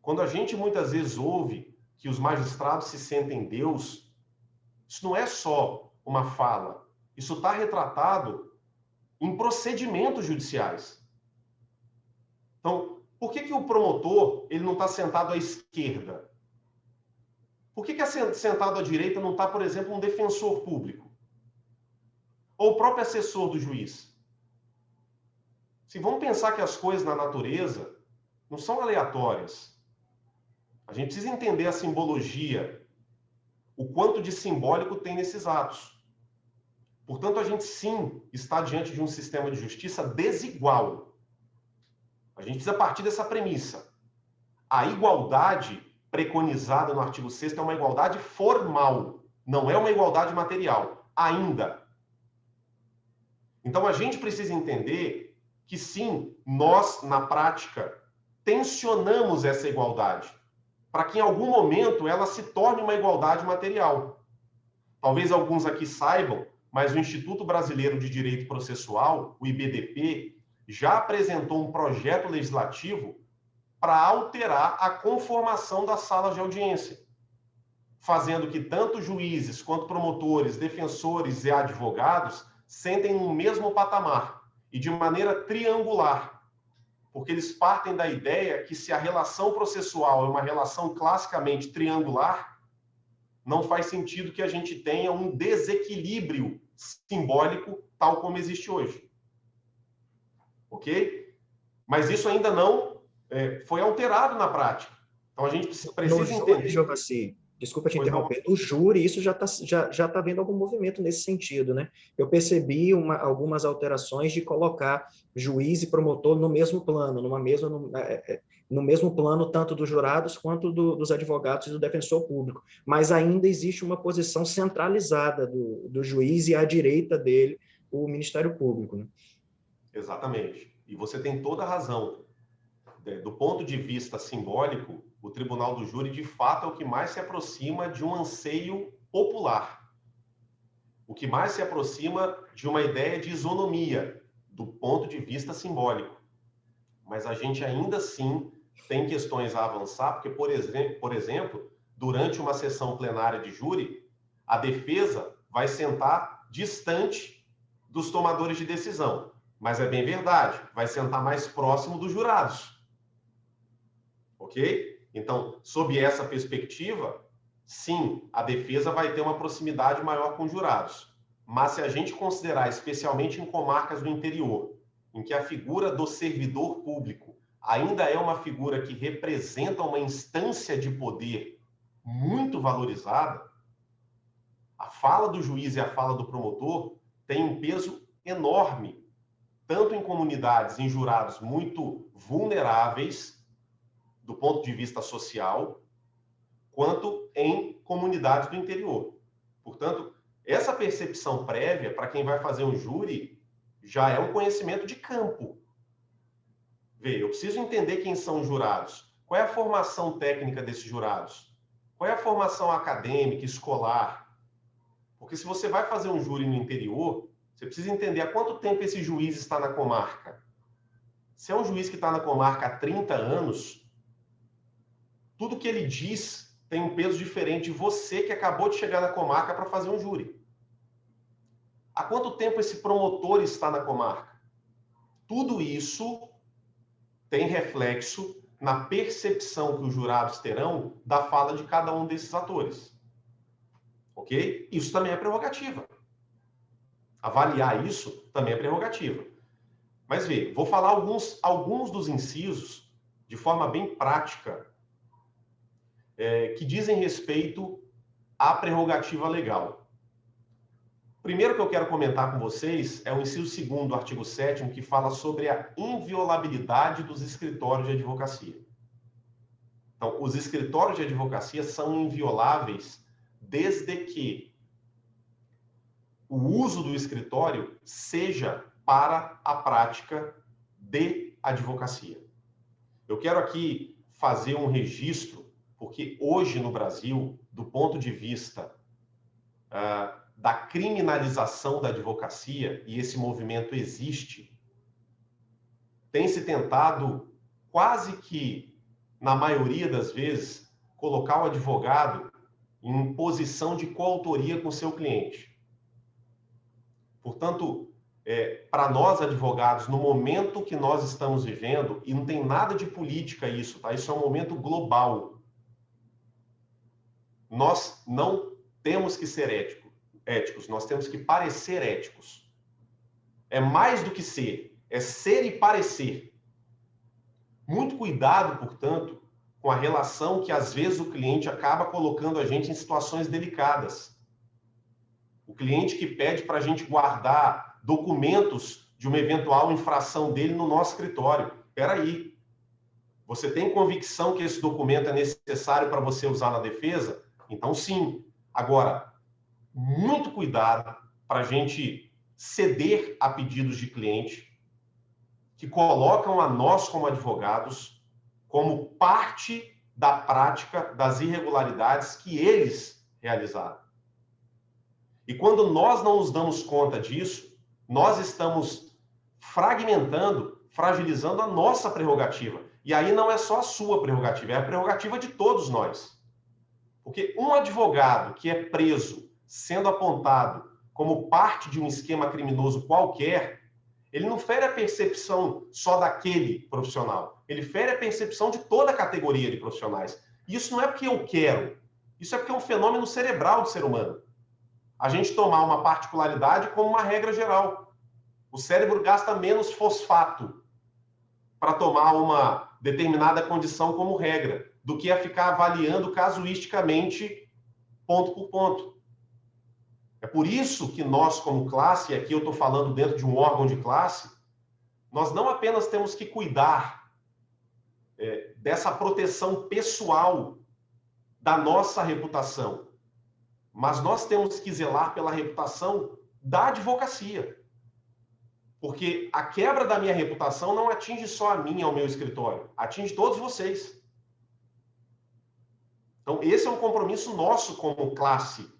Quando a gente muitas vezes ouve que os magistrados se sentem Deus, isso não é só uma fala. Isso está retratado em procedimentos judiciais. Então, por que o promotor ele não está sentado à esquerda? Por que sentado à direita não está, por exemplo, um defensor público? Ou o próprio assessor do juiz? Se vamos pensar que as coisas na natureza não são aleatórias. A gente precisa entender a simbologia, o quanto de simbólico tem nesses atos. Portanto, a gente sim está diante de um sistema de justiça desigual. A gente precisa partir dessa premissa. A igualdade preconizada no artigo 6º é uma igualdade formal, não é uma igualdade material, ainda. Então, a gente precisa entender que sim, nós, na prática, tensionamos essa igualdade, para que em algum momento ela se torne uma igualdade material. Talvez alguns aqui saibam, mas o Instituto Brasileiro de Direito Processual, o IBDP, já apresentou um projeto legislativo para alterar a conformação das salas de audiência, fazendo que tanto juízes quanto promotores, defensores e advogados sentem no mesmo patamar e de maneira triangular, porque eles partem da ideia que se a relação processual é uma relação classicamente triangular, não faz sentido que a gente tenha um desequilíbrio simbólico tal como existe hoje. Ok? Mas isso ainda não foi alterado na prática. Então, a gente precisa entender... Jovassi, desculpa te interromper. No júri, isso já tá vendo algum movimento nesse sentido, né? Eu percebi algumas alterações de colocar juiz e promotor no mesmo plano, no mesmo plano tanto dos jurados quanto dos advogados e do defensor público. Mas ainda existe uma posição centralizada do juiz e à direita dele, o Ministério Público, né? Exatamente. E você tem toda a razão. Do ponto de vista simbólico, o Tribunal do Júri, de fato, é o que mais se aproxima de um anseio popular. O que mais se aproxima de uma ideia de isonomia, do ponto de vista simbólico. Mas a gente ainda assim tem questões a avançar, porque, por exemplo, durante uma sessão plenária de júri, a defesa vai sentar distante dos tomadores de decisão. Mas é bem verdade, vai sentar mais próximo dos jurados. Ok? Então, sob essa perspectiva, sim, a defesa vai ter uma proximidade maior com os jurados. Mas se a gente considerar, especialmente em comarcas do interior, em que a figura do servidor público ainda é uma figura que representa uma instância de poder muito valorizada, a fala do juiz e a fala do promotor tem um peso enorme, tanto em comunidades, em jurados muito vulneráveis do ponto de vista social, quanto em comunidades do interior. Portanto, essa percepção prévia, para quem vai fazer um júri, já é um conhecimento de campo. Vê, eu preciso entender quem são os jurados. Qual é a formação técnica desses jurados? Qual é a formação acadêmica, escolar? Porque se você vai fazer um júri no interior, você precisa entender há quanto tempo esse juiz está na comarca. Se é um juiz que está na comarca há 30 anos, tudo que ele diz tem um peso diferente de você que acabou de chegar na comarca para fazer um júri. Há quanto tempo esse promotor está na comarca? Tudo isso tem reflexo na percepção que os jurados terão da fala de cada um desses atores. Ok? Isso também é prerrogativa. Avaliar isso também é prerrogativa. Mas vê, vou falar alguns dos incisos de forma bem prática que dizem respeito à prerrogativa legal. Primeiro que eu quero comentar com vocês é o inciso 2º do artigo 7º, que fala sobre a inviolabilidade dos escritórios de advocacia. Então, os escritórios de advocacia são invioláveis desde que o uso do escritório seja para a prática de advocacia. Eu quero aqui fazer um registro, porque hoje no Brasil, do ponto de vista da criminalização da advocacia, e esse movimento existe, tem se tentado quase que, na maioria das vezes, colocar o advogado em posição de coautoria com seu cliente. Portanto, para nós advogados, no momento que nós estamos vivendo, e não tem nada de política isso, tá? Isso é um momento global. Nós não temos que ser éticos, nós temos que parecer éticos. É mais do que ser, é ser e parecer. Muito cuidado, portanto, com a relação que às vezes o cliente acaba colocando a gente em situações delicadas. O cliente que pede para a gente guardar documentos de uma eventual infração dele no nosso escritório. Espera aí, você tem convicção que esse documento é necessário para você usar na defesa? Então, sim. Agora, muito cuidado para a gente ceder a pedidos de cliente que colocam a nós, como advogados, como parte da prática das irregularidades que eles realizaram. E quando nós não nos damos conta disso, nós estamos fragilizando a nossa prerrogativa. E aí não é só a sua prerrogativa, é a prerrogativa de todos nós. Porque um advogado que é preso, sendo apontado como parte de um esquema criminoso qualquer, ele não fere a percepção só daquele profissional. Ele fere a percepção de toda a categoria de profissionais. E isso não é porque eu quero. Isso é porque é um fenômeno cerebral do ser humano. A gente tomar uma particularidade como uma regra geral. O cérebro gasta menos fosfato para tomar uma determinada condição como regra, do que a ficar avaliando casuisticamente, ponto por ponto. É por isso que nós, como classe, e aqui eu estou falando dentro de um órgão de classe, nós não apenas temos que cuidar dessa proteção pessoal da nossa reputação, mas nós temos que zelar pela reputação da advocacia. Porque a quebra da minha reputação não atinge só a mim, ao meu escritório, atinge todos vocês. Então, esse é um compromisso nosso como classe,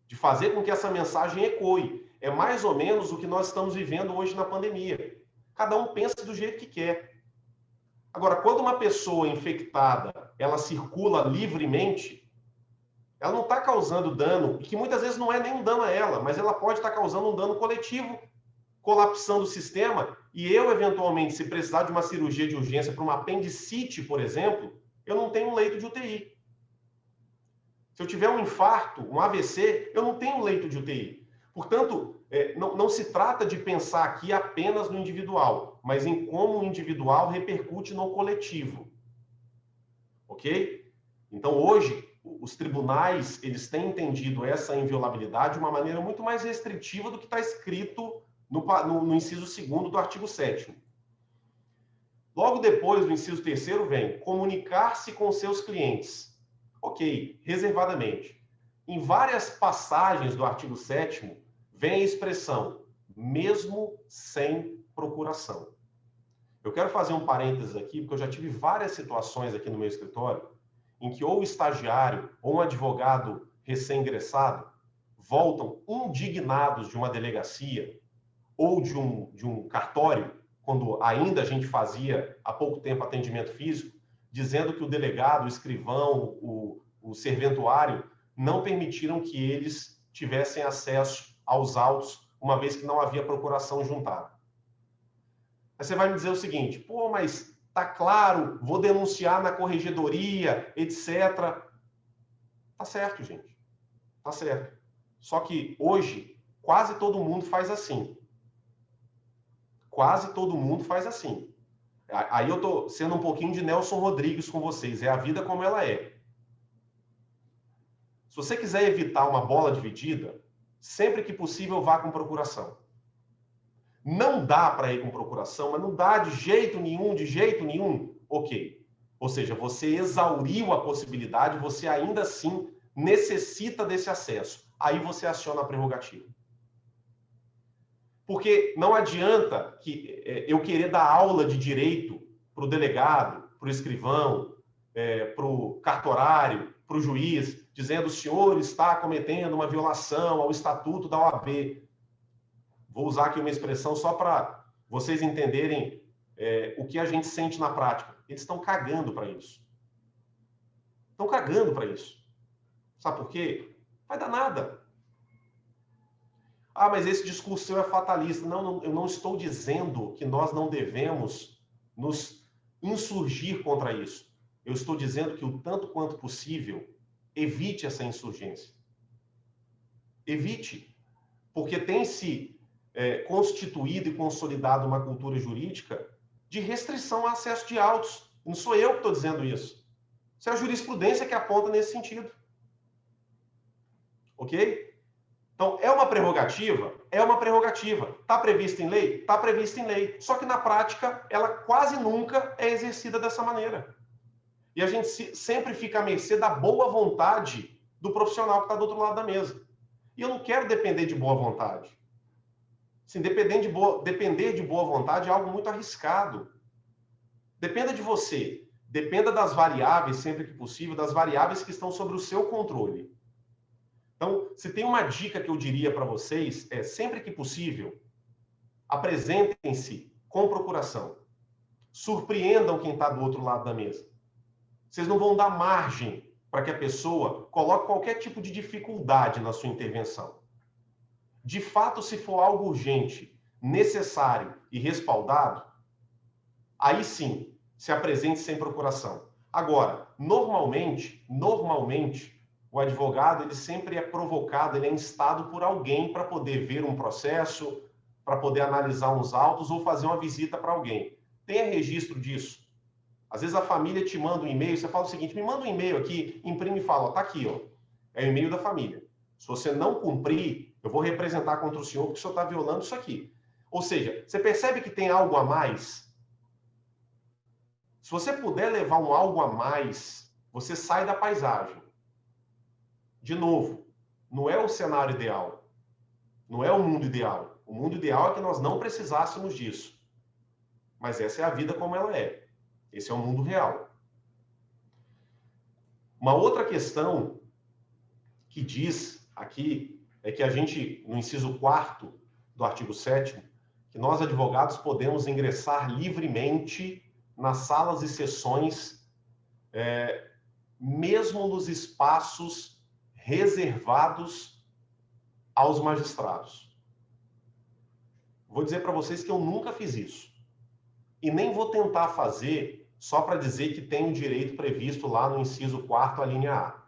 de fazer com que essa mensagem ecoe. É mais ou menos o que nós estamos vivendo hoje na pandemia. Cada um pensa do jeito que quer. Agora, quando uma pessoa infectada, ela circula livremente, ela não está causando dano, e que muitas vezes não é nem um dano a ela, mas ela pode estar causando um dano coletivo, colapsando o sistema, e eu, eventualmente, se precisar de uma cirurgia de urgência para uma apendicite, por exemplo, eu não tenho um leito de UTI. Se eu tiver um infarto, um AVC, eu não tenho um leito de UTI. Portanto, não se trata de pensar aqui apenas no individual, mas em como o individual repercute no coletivo. Ok? Então, hoje, os tribunais, eles têm entendido essa inviolabilidade de uma maneira muito mais restritiva do que está escrito no inciso 2º do artigo 7º. Logo depois do inciso 3º vem comunicar-se com seus clientes. Ok, reservadamente. Em várias passagens do artigo 7º, vem a expressão, mesmo sem procuração. Eu quero fazer um parênteses aqui, porque eu já tive várias situações aqui no meu escritório, em que ou o estagiário ou um advogado recém-ingressado voltam indignados de uma delegacia ou de um cartório, quando ainda a gente fazia há pouco tempo atendimento físico, dizendo que o delegado, o escrivão, o serventuário não permitiram que eles tivessem acesso aos autos, uma vez que não havia procuração juntada. Aí você vai me dizer o seguinte, pô, mas tá claro, vou denunciar na corregedoria, etc. Tá certo, gente. Tá certo. Só que hoje, quase todo mundo faz assim. Quase todo mundo faz assim. Aí eu tô sendo um pouquinho de Nelson Rodrigues com vocês. É a vida como ela é. Se você quiser evitar uma bola dividida, sempre que possível, vá com procuração. Não dá para ir com procuração, mas não dá de jeito nenhum, ok. Ou seja, você exauriu a possibilidade, você ainda assim necessita desse acesso. Aí você aciona a prerrogativa. Porque não adianta que eu querer dar aula de direito para o delegado, para o escrivão, para o cartorário, para o juiz, dizendo o senhor está cometendo uma violação ao estatuto da OAB. Vou usar aqui uma expressão só para vocês entenderem o que a gente sente na prática. Eles estão cagando para isso. Estão cagando para isso. Sabe por quê? Vai dar nada. Ah, mas esse discurso seu é fatalista. Não, eu não estou dizendo que nós não devemos nos insurgir contra isso. Eu estou dizendo que o tanto quanto possível, evite essa insurgência. Evite. Porque tem-se constituído e consolidado uma cultura jurídica de restrição ao acesso de autos. Não sou eu que estou dizendo isso. Isso é a jurisprudência que aponta nesse sentido. Ok? Então, é uma prerrogativa? É uma prerrogativa. Está prevista em lei? Está prevista em lei. Só que, na prática, ela quase nunca é exercida dessa maneira. E a gente sempre fica à mercê da boa vontade do profissional que está do outro lado da mesa. E eu não quero depender de boa vontade. Assim, depender de boa vontade é algo muito arriscado. Dependa de você. Dependa das variáveis, sempre que possível, das variáveis que estão sobre o seu controle. Então, se tem uma dica que eu diria para vocês, sempre que possível, apresentem-se com procuração. Surpreendam quem está do outro lado da mesa. Vocês não vão dar margem para que a pessoa coloque qualquer tipo de dificuldade na sua intervenção. De fato, se for algo urgente, necessário e respaldado, aí sim, se apresente sem procuração. Agora, normalmente, o advogado, ele sempre é provocado, ele é instado por alguém para poder ver um processo, para poder analisar uns autos ou fazer uma visita para alguém. Tenha registro disso. Às vezes a família te manda um e-mail, você fala o seguinte, me manda um e-mail aqui, imprime e fala, tá aqui, ó, é o e-mail da família. Se você não cumprir, eu vou representar contra o senhor porque o senhor está violando isso aqui. Ou seja, você percebe que tem algo a mais? Se você puder levar um algo a mais, você sai da paisagem. De novo, não é o cenário ideal. Não é o mundo ideal. O mundo ideal é que nós não precisássemos disso. Mas essa é a vida como ela é. Esse é o mundo real. Uma outra questão que diz aqui é que a gente, no inciso 4º do artigo 7º, que nós advogados podemos ingressar livremente nas salas e sessões, mesmo nos espaços reservados aos magistrados. Vou dizer para vocês que eu nunca fiz isso. E nem vou tentar fazer só para dizer que tem o direito previsto lá no inciso 4º, a linha A.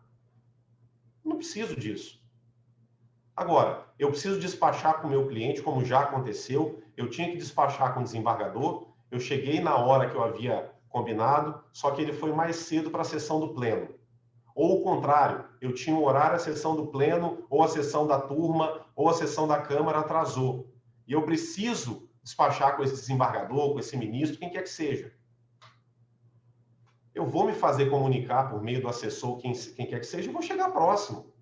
Não preciso disso. Agora, eu preciso despachar com o meu cliente, como já aconteceu. Eu tinha que despachar com o desembargador. Eu cheguei na hora que eu havia combinado, só que ele foi mais cedo para a sessão do pleno. Ou o contrário, eu tinha um horário, a sessão do pleno, ou a sessão da turma, ou a sessão da Câmara atrasou. E eu preciso despachar com esse desembargador, com esse ministro, quem quer que seja. Eu vou me fazer comunicar por meio do assessor, quem quer que seja, e vou chegar próximo.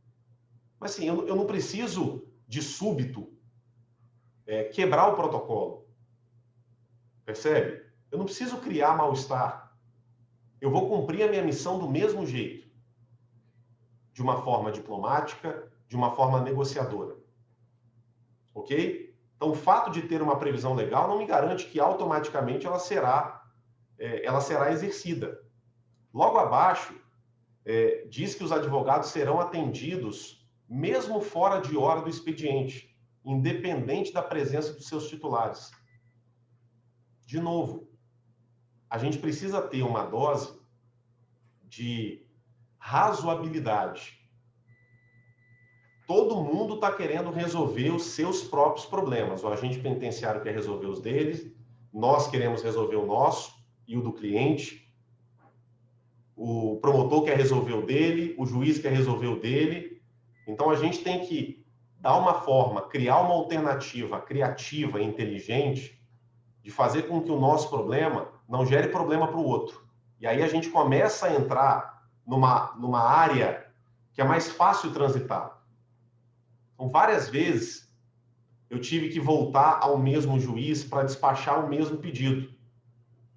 Mas assim, eu não preciso, de súbito, quebrar o protocolo. Percebe? Eu não preciso criar mal-estar. Eu vou cumprir a minha missão do mesmo jeito. De uma forma diplomática, de uma forma negociadora. Ok? Então, o fato de ter uma previsão legal não me garante que automaticamente ela será exercida. Logo abaixo, diz que os advogados serão atendidos mesmo fora de hora do expediente, independente da presença dos seus titulares. De novo, a gente precisa ter uma dose de razoabilidade. Todo mundo está querendo resolver os seus próprios problemas. O agente penitenciário quer resolver os deles, nós queremos resolver o nosso e o do cliente, o promotor quer resolver o dele, o juiz quer resolver o dele. Então, a gente tem que dar uma forma, criar uma alternativa criativa e inteligente de fazer com que o nosso problema não gere problema para o outro. E aí a gente começa a entrar numa área que é mais fácil transitar. Então, várias vezes, eu tive que voltar ao mesmo juiz para despachar o mesmo pedido.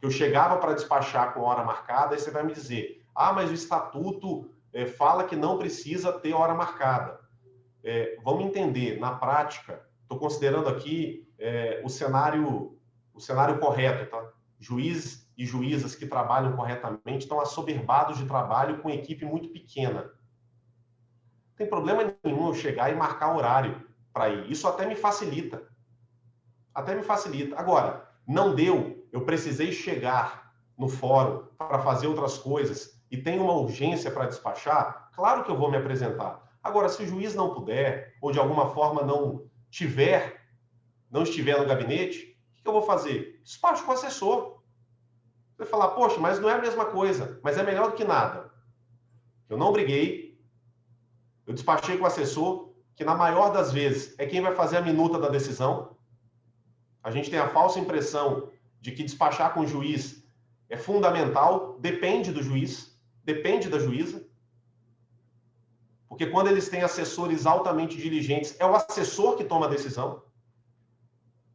Eu chegava para despachar com hora marcada, aí você vai me dizer, mas o estatuto fala que não precisa ter hora marcada. Vamos entender, na prática, estou considerando aqui o cenário correto, tá? Juízes e juízas que trabalham corretamente estão assoberbados de trabalho com equipe muito pequena. Não tem problema nenhum eu chegar e marcar horário para ir. Isso até me facilita. Até me facilita. Agora, não deu, eu precisei chegar no fórum para fazer outras coisas e tem uma urgência para despachar, claro que eu vou me apresentar. Agora, se o juiz não puder, ou de alguma forma não estiver no gabinete, o que eu vou fazer? Despacho com o assessor. Você vai falar, poxa, mas não é a mesma coisa, mas é melhor do que nada. Eu não briguei, eu despachei com o assessor, que na maior das vezes é quem vai fazer a minuta da decisão. A gente tem a falsa impressão de que despachar com o juiz é fundamental, depende do juiz, depende da juíza. Porque quando eles têm assessores altamente diligentes, é o assessor que toma a decisão.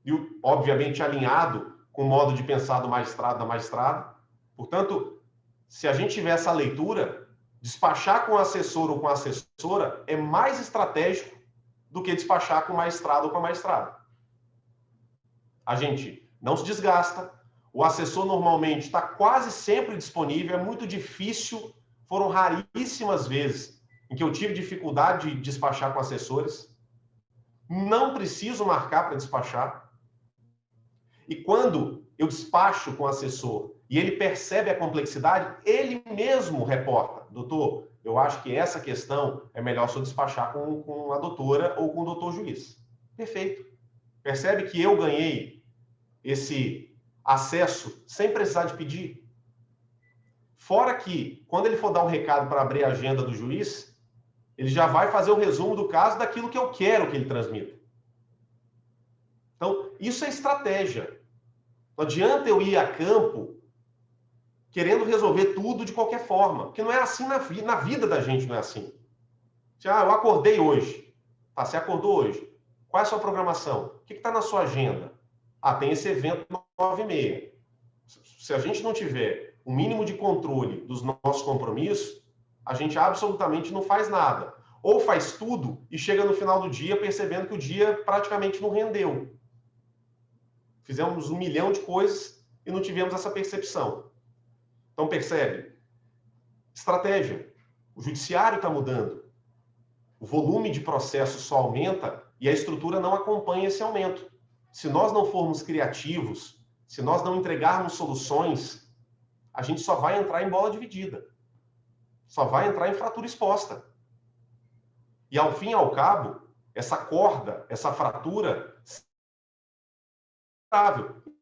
E, obviamente, alinhado com o modo de pensar do magistrado, da magistrada. Portanto, se a gente tiver essa leitura, despachar com o assessor ou com a assessora é mais estratégico do que despachar com o magistrado ou com a magistrada. A gente não se desgasta, o assessor normalmente está quase sempre disponível, é muito difícil, foram raríssimas vezes em que eu tive dificuldade de despachar com assessores, não preciso marcar para despachar, e quando eu despacho com o assessor e ele percebe a complexidade, ele mesmo reporta, doutor, eu acho que essa questão é melhor se eu despachar com a doutora ou com o doutor juiz. Perfeito. Percebe que eu ganhei esse acesso sem precisar de pedir? Fora que, quando ele for dar um recado para abrir a agenda do juiz, ele já vai fazer o resumo do caso daquilo que eu quero que ele transmita. Então, isso é estratégia. Não adianta eu ir a campo querendo resolver tudo de qualquer forma, porque não é assim na vida da gente, não é assim. Eu acordei hoje. Tá, você acordou hoje. Qual é a sua programação? O que está na sua agenda? Tem esse evento 9h30. Se a gente não tiver o mínimo de controle dos nossos compromissos, a gente absolutamente não faz nada. Ou faz tudo e chega no final do dia percebendo que o dia praticamente não rendeu. Fizemos 1 milhão de coisas e não tivemos essa percepção. Então, percebe? Estratégia. O judiciário está mudando. O volume de processos só aumenta e a estrutura não acompanha esse aumento. Se nós não formos criativos, se nós não entregarmos soluções, a gente só vai entrar em bola dividida. Só vai entrar em fratura exposta. E, ao fim e ao cabo, essa corda, essa fratura,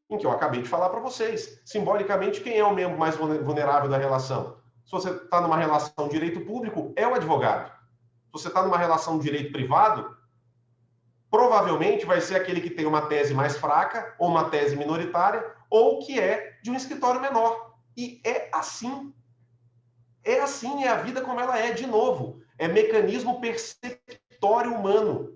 em que eu acabei de falar para vocês. Simbolicamente, quem é o membro mais vulnerável da relação? Se você está numa relação de direito público, é o advogado. Se você está numa relação de direito privado, provavelmente vai ser aquele que tem uma tese mais fraca, ou uma tese minoritária, ou que é de um escritório menor. E é assim. É assim, é a vida como ela é, de novo. É mecanismo perceptório humano.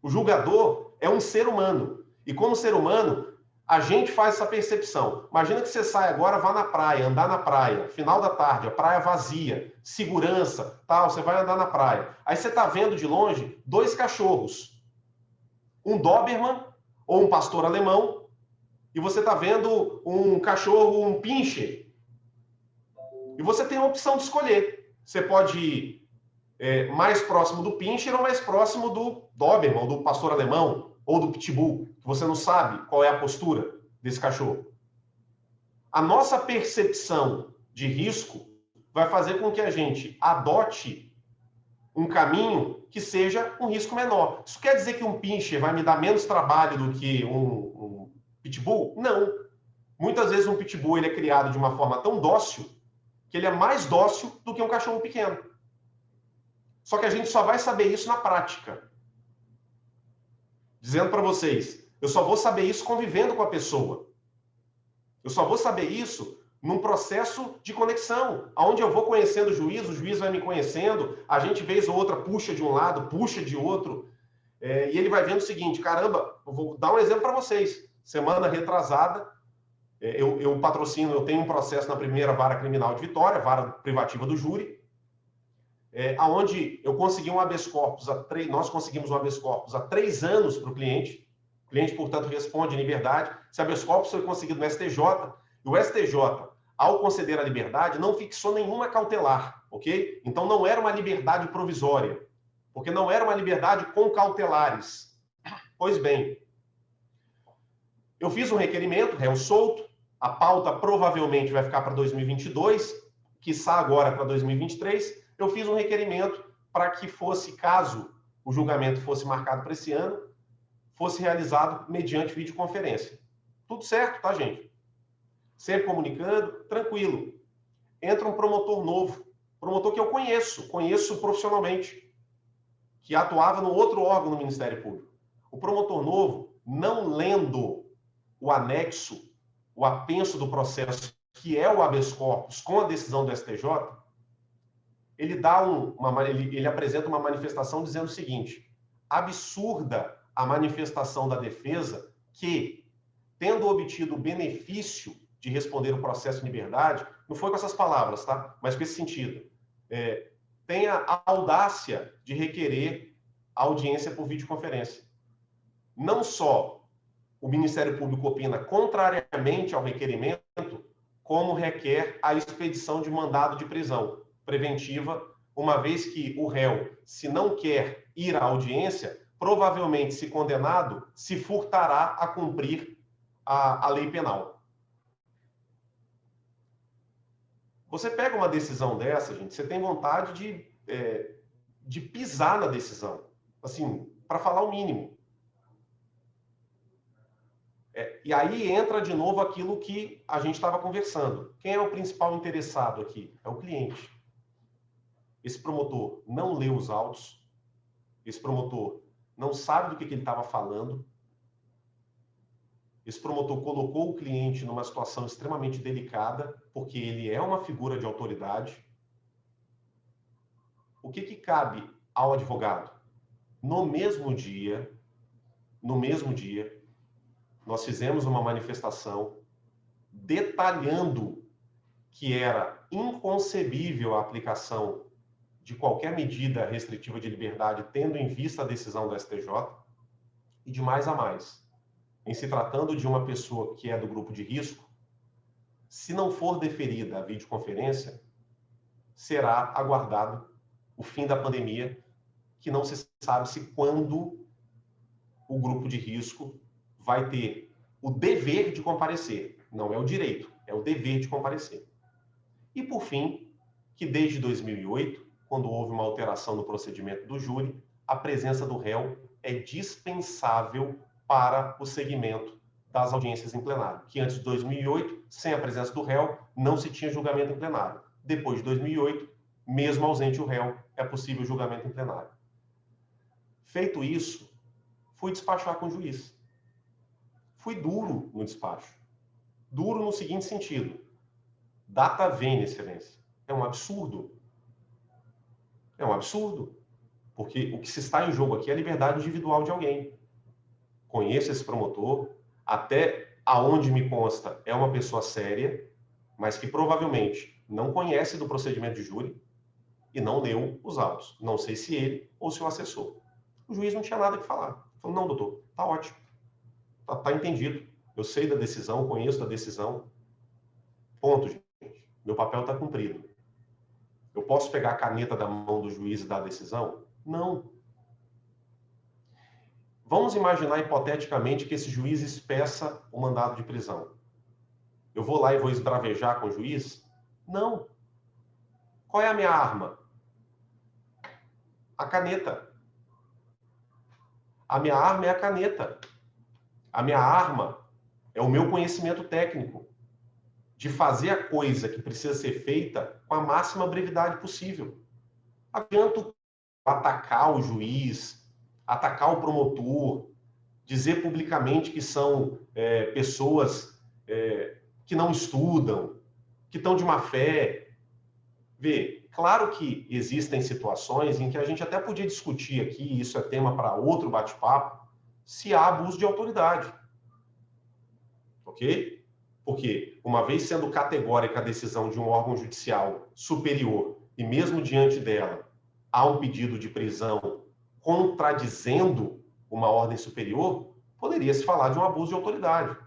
O julgador é um ser humano. E como ser humano, a gente faz essa percepção. Imagina que você sai agora, vá na praia, andar na praia, final da tarde, a praia vazia, segurança, tal, você vai andar na praia. Aí você está vendo de longe 2 cachorros. Um Doberman, ou um pastor alemão, e você está vendo um cachorro, um Pinscher. E você tem a opção de escolher. Você pode ir mais próximo do Pinscher ou mais próximo do Doberman, ou do pastor alemão, ou do Pitbull, que você não sabe qual é a postura desse cachorro. A nossa percepção de risco vai fazer com que a gente adote um caminho que seja um risco menor. Isso quer dizer que um Pinscher vai me dar menos trabalho do que um Pitbull? Não. Muitas vezes um Pitbull ele é criado de uma forma tão dócil que ele é mais dócil do que um cachorro pequeno. Só que a gente só vai saber isso na prática. Dizendo para vocês, eu só vou saber isso convivendo com a pessoa. Eu só vou saber isso num processo de conexão, onde eu vou conhecendo o juiz vai me conhecendo, a gente vez ou outra puxa de um lado, puxa de outro, e ele vai vendo o seguinte, caramba, eu vou dar um exemplo para vocês. Semana retrasada, eu patrocino, eu tenho um processo na primeira vara criminal de Vitória, vara privativa do júri, onde eu consegui um habeas corpus, nós conseguimos um habeas corpus há 3 anos para o cliente, portanto, responde em liberdade. Esse habeas corpus foi conseguido no STJ, e o STJ, ao conceder a liberdade, não fixou nenhuma cautelar, ok? Então, não era uma liberdade provisória, porque não era uma liberdade com cautelares. Pois bem, eu fiz um requerimento, réu solto, a pauta provavelmente vai ficar para 2022, quiçá agora para 2023, eu fiz um requerimento para que fosse, caso o julgamento fosse marcado para esse ano, fosse realizado mediante videoconferência. Tudo certo, tá, gente? Sempre comunicando, tranquilo. Entra um promotor novo, promotor que eu conheço profissionalmente, que atuava no outro órgão do Ministério Público. O promotor novo, não lendo o anexo, o apenso do processo, que é o habeas corpus, com a decisão do STJ, ele apresenta uma manifestação dizendo o seguinte: absurda a manifestação da defesa que, tendo obtido o benefício de responder o processo em liberdade, não foi com essas palavras, tá? Mas com esse sentido, tenha a audácia de requerer a audiência por videoconferência. Não só o Ministério Público opina contrariamente ao requerimento, como requer a expedição de mandado de prisão preventiva, uma vez que o réu, se não quer ir à audiência, provavelmente, se condenado, se furtará a cumprir a lei penal. Você pega uma decisão dessa, gente, você tem vontade de pisar na decisão, assim, para falar o mínimo. E aí entra de novo aquilo que a gente estava conversando. Quem é o principal interessado aqui? É o cliente. Esse promotor não leu os autos, esse promotor não sabe do que ele estava falando, esse promotor colocou o cliente numa situação extremamente delicada, porque ele é uma figura de autoridade. O que cabe ao advogado? No mesmo dia, nós fizemos uma manifestação detalhando que era inconcebível a aplicação de qualquer medida restritiva de liberdade, tendo em vista a decisão do STJ, e de mais a mais. em se tratando de uma pessoa que é do grupo de risco, se não for deferida a videoconferência, será aguardado o fim da pandemia, que não se sabe se quando o grupo de risco vai ter o dever de comparecer. Não é o direito, é o dever de comparecer. E, por fim, que desde 2008, quando houve uma alteração no procedimento do júri, a presença do réu é dispensável para o segmento das audiências em plenário. Que antes de 2008, sem a presença do réu, não se tinha julgamento em plenário. Depois de 2008, mesmo ausente o réu, é possível julgamento em plenário. Feito isso, fui despachar com o juiz. Fui duro no despacho. Duro no seguinte sentido: data vênia, excelência. É um absurdo. É um absurdo. Porque o que se está em jogo aqui é a liberdade individual de alguém. Conheço esse promotor, até aonde me consta é uma pessoa séria, mas que provavelmente não conhece do procedimento de júri e não leu os autos. Não sei se ele ou se o assessor. O juiz não tinha nada que falar. Falou, não, doutor, tá ótimo. Tá entendido. Eu sei da decisão, conheço da decisão. Ponto, gente. Meu papel está cumprido. Eu posso pegar a caneta da mão do juiz e dar a decisão? Não. Vamos imaginar hipoteticamente que esse juiz expeça o mandado de prisão. Eu vou lá e vou esbravejar com o juiz? Não. Qual é a minha arma? A caneta. A minha arma é a caneta. A minha arma é o meu conhecimento técnico de fazer a coisa que precisa ser feita com a máxima brevidade possível. Adianto atacar o juiz, atacar o promotor, dizer publicamente que são pessoas que não estudam, que estão de má fé. Vê, claro que existem situações em que a gente até podia discutir aqui, isso é tema para outro bate-papo, se há abuso de autoridade. Ok? Porque, uma vez sendo categórica a decisão de um órgão judicial superior, e mesmo diante dela, há um pedido de prisão contradizendo uma ordem superior, poderia se falar de um abuso de autoridade,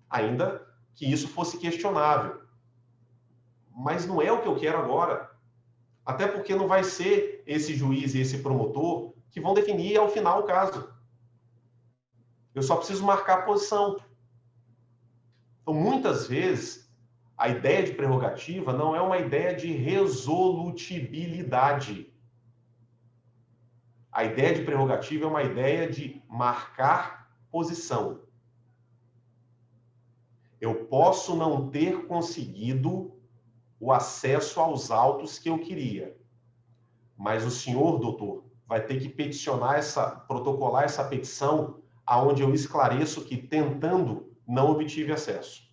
ainda que isso fosse questionável. Mas não é o que eu quero agora. Até porque não vai ser esse juiz e esse promotor que vão definir ao final o caso. Eu só preciso marcar a posição. Então, muitas vezes, a ideia de prerrogativa não é uma ideia de resolutibilidade. A ideia de prerrogativa é uma ideia de marcar posição. Eu posso não ter conseguido o acesso aos autos que eu queria, mas o senhor, doutor, vai ter que protocolar essa petição aonde eu esclareço que, tentando, não obtive acesso.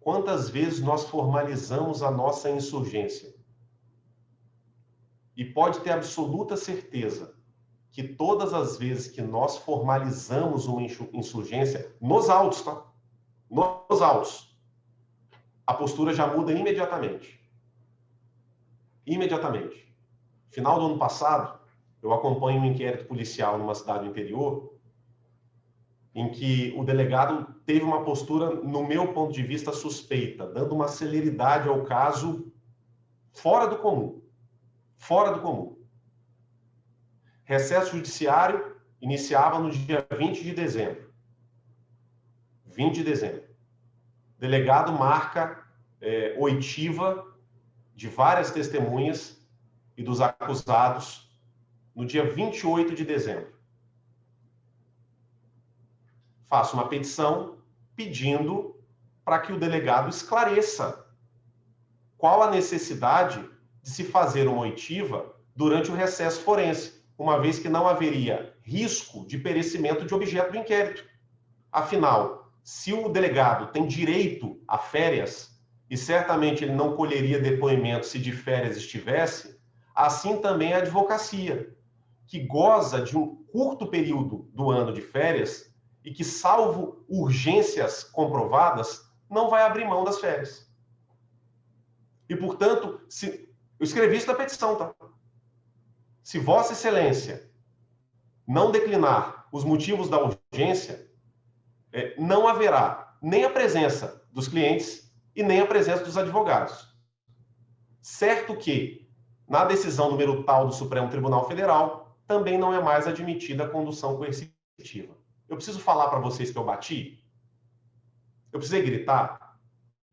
Quantas vezes nós formalizamos a nossa insurgência? E pode ter absoluta certeza que todas as vezes que nós formalizamos uma insurgência, nos autos, tá? Nos autos, a postura já muda imediatamente. Imediatamente. Final do ano passado, eu acompanho um inquérito policial numa cidade do interior, em que o delegado teve uma postura, no meu ponto de vista, suspeita, dando uma celeridade ao caso fora do comum. Fora do comum. Recesso judiciário iniciava no dia 20 de dezembro. 20 de dezembro. Delegado marca oitiva de várias testemunhas e dos acusados no dia 28 de dezembro. Faço uma petição pedindo para que o delegado esclareça qual a necessidade de se fazer uma oitiva durante o recesso forense, uma vez que não haveria risco de perecimento de objeto do inquérito. Afinal, se o delegado tem direito a férias, e certamente ele não colheria depoimento se de férias estivesse, assim também a advocacia, que goza de um curto período do ano de férias e que, salvo urgências comprovadas, não vai abrir mão das férias. E, portanto, eu escrevi isso na petição, tá? Se Vossa Excelência não declinar os motivos da urgência, não haverá nem a presença dos clientes e nem a presença dos advogados. Certo que, na decisão número tal do Supremo Tribunal Federal, também não é mais admitida a condução coercitiva. Eu preciso falar para vocês que eu bati? Eu precisei gritar?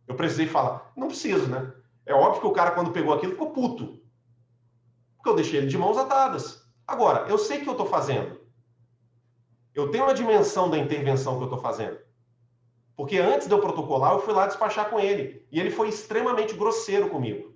Eu precisei falar? Não preciso, né? É óbvio que o cara, quando pegou aquilo, ficou puto. Porque eu deixei ele de mãos atadas. Agora, eu sei o que eu estou fazendo. Eu tenho a dimensão da intervenção que eu estou fazendo. Porque antes de eu protocolar, eu fui lá despachar com ele. E ele foi extremamente grosseiro comigo.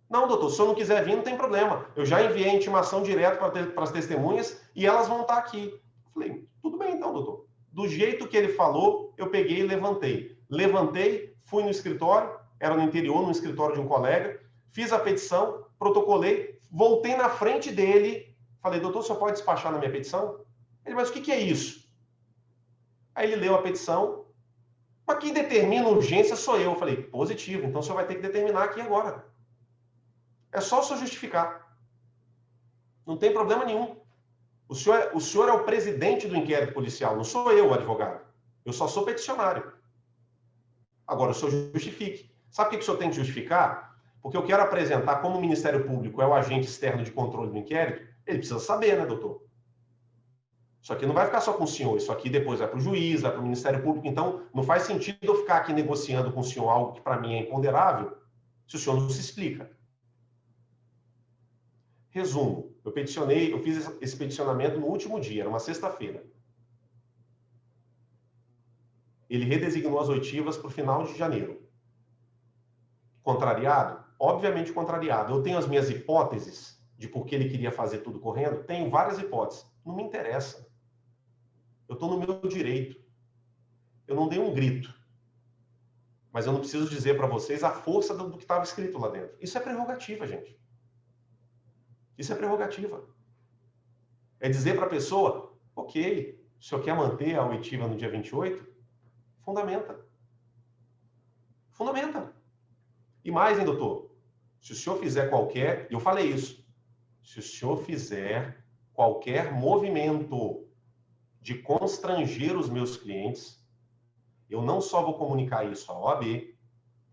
Não, doutor, se o senhor não quiser vir, não tem problema. Eu já enviei a intimação direto para as testemunhas e elas vão estar aqui. Falei, tudo bem então, doutor. Do jeito que ele falou, eu peguei e levantei. Levantei, fui no escritório, era no interior, no escritório de um colega, fiz a petição, protocolei, voltei na frente dele, falei, doutor, o senhor pode despachar na minha petição? Ele, mas o que é isso? Aí ele leu a petição, mas quem determina a urgência sou eu. Eu falei, positivo, então o senhor vai ter que determinar aqui agora. É só o senhor justificar. Não tem problema nenhum. O senhor é o presidente do inquérito policial, não sou eu o advogado. Eu só sou peticionário. Agora, o senhor justifique. Sabe o que o senhor tem que justificar? Porque eu quero apresentar como o Ministério Público é o agente externo de controle do inquérito, ele precisa saber, né, doutor? Isso aqui não vai ficar só com o senhor, isso aqui depois vai para o juiz, vai para o Ministério Público, então não faz sentido eu ficar aqui negociando com o senhor algo que para mim é imponderável, se o senhor não se explica. Resumo, eu fiz esse peticionamento no último dia, era uma sexta-feira. Ele redesignou as oitivas para o final de janeiro. Contrariado? Obviamente contrariado. Eu tenho as minhas hipóteses de por que ele queria fazer tudo correndo? Tenho várias hipóteses. Não me interessa. Eu estou no meu direito. Eu não dei um grito. Mas eu não preciso dizer para vocês a força do que estava escrito lá dentro. Isso é prerrogativa, gente. Isso é prerrogativa. É dizer para a pessoa, ok, o senhor quer manter a oitiva no dia 28? Fundamenta. Fundamenta. E mais, hein, doutor? Se o senhor fizer qualquer... Eu falei isso. Se o senhor fizer qualquer movimento de constranger os meus clientes, eu não só vou comunicar isso à OAB,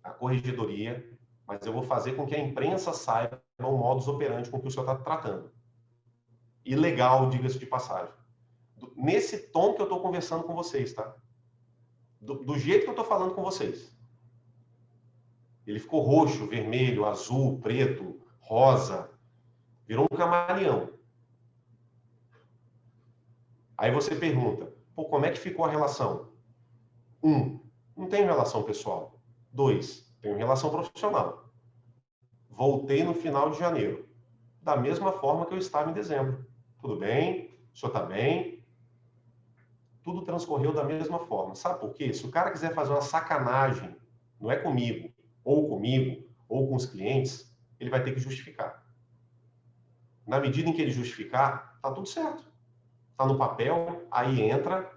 à corregedoria, mas eu vou fazer com que a imprensa saiba o modus operandi com que o senhor está tratando. E legal, diga-se de passagem. Nesse tom que eu estou conversando com vocês, tá? Do jeito que eu estou falando com vocês. Ele ficou roxo, vermelho, azul, preto, rosa. Virou um camaleão. Aí você pergunta, pô, como é que ficou a relação? 1, não tenho relação pessoal. 2, tenho relação profissional. Voltei no final de janeiro, da mesma forma que eu estava em dezembro. Tudo bem? O senhor está bem? Tudo transcorreu da mesma forma. Sabe por quê? Se o cara quiser fazer uma sacanagem, não é comigo, ou com os clientes, ele vai ter que justificar. Na medida em que ele justificar, tá tudo certo. Tá no papel, aí entra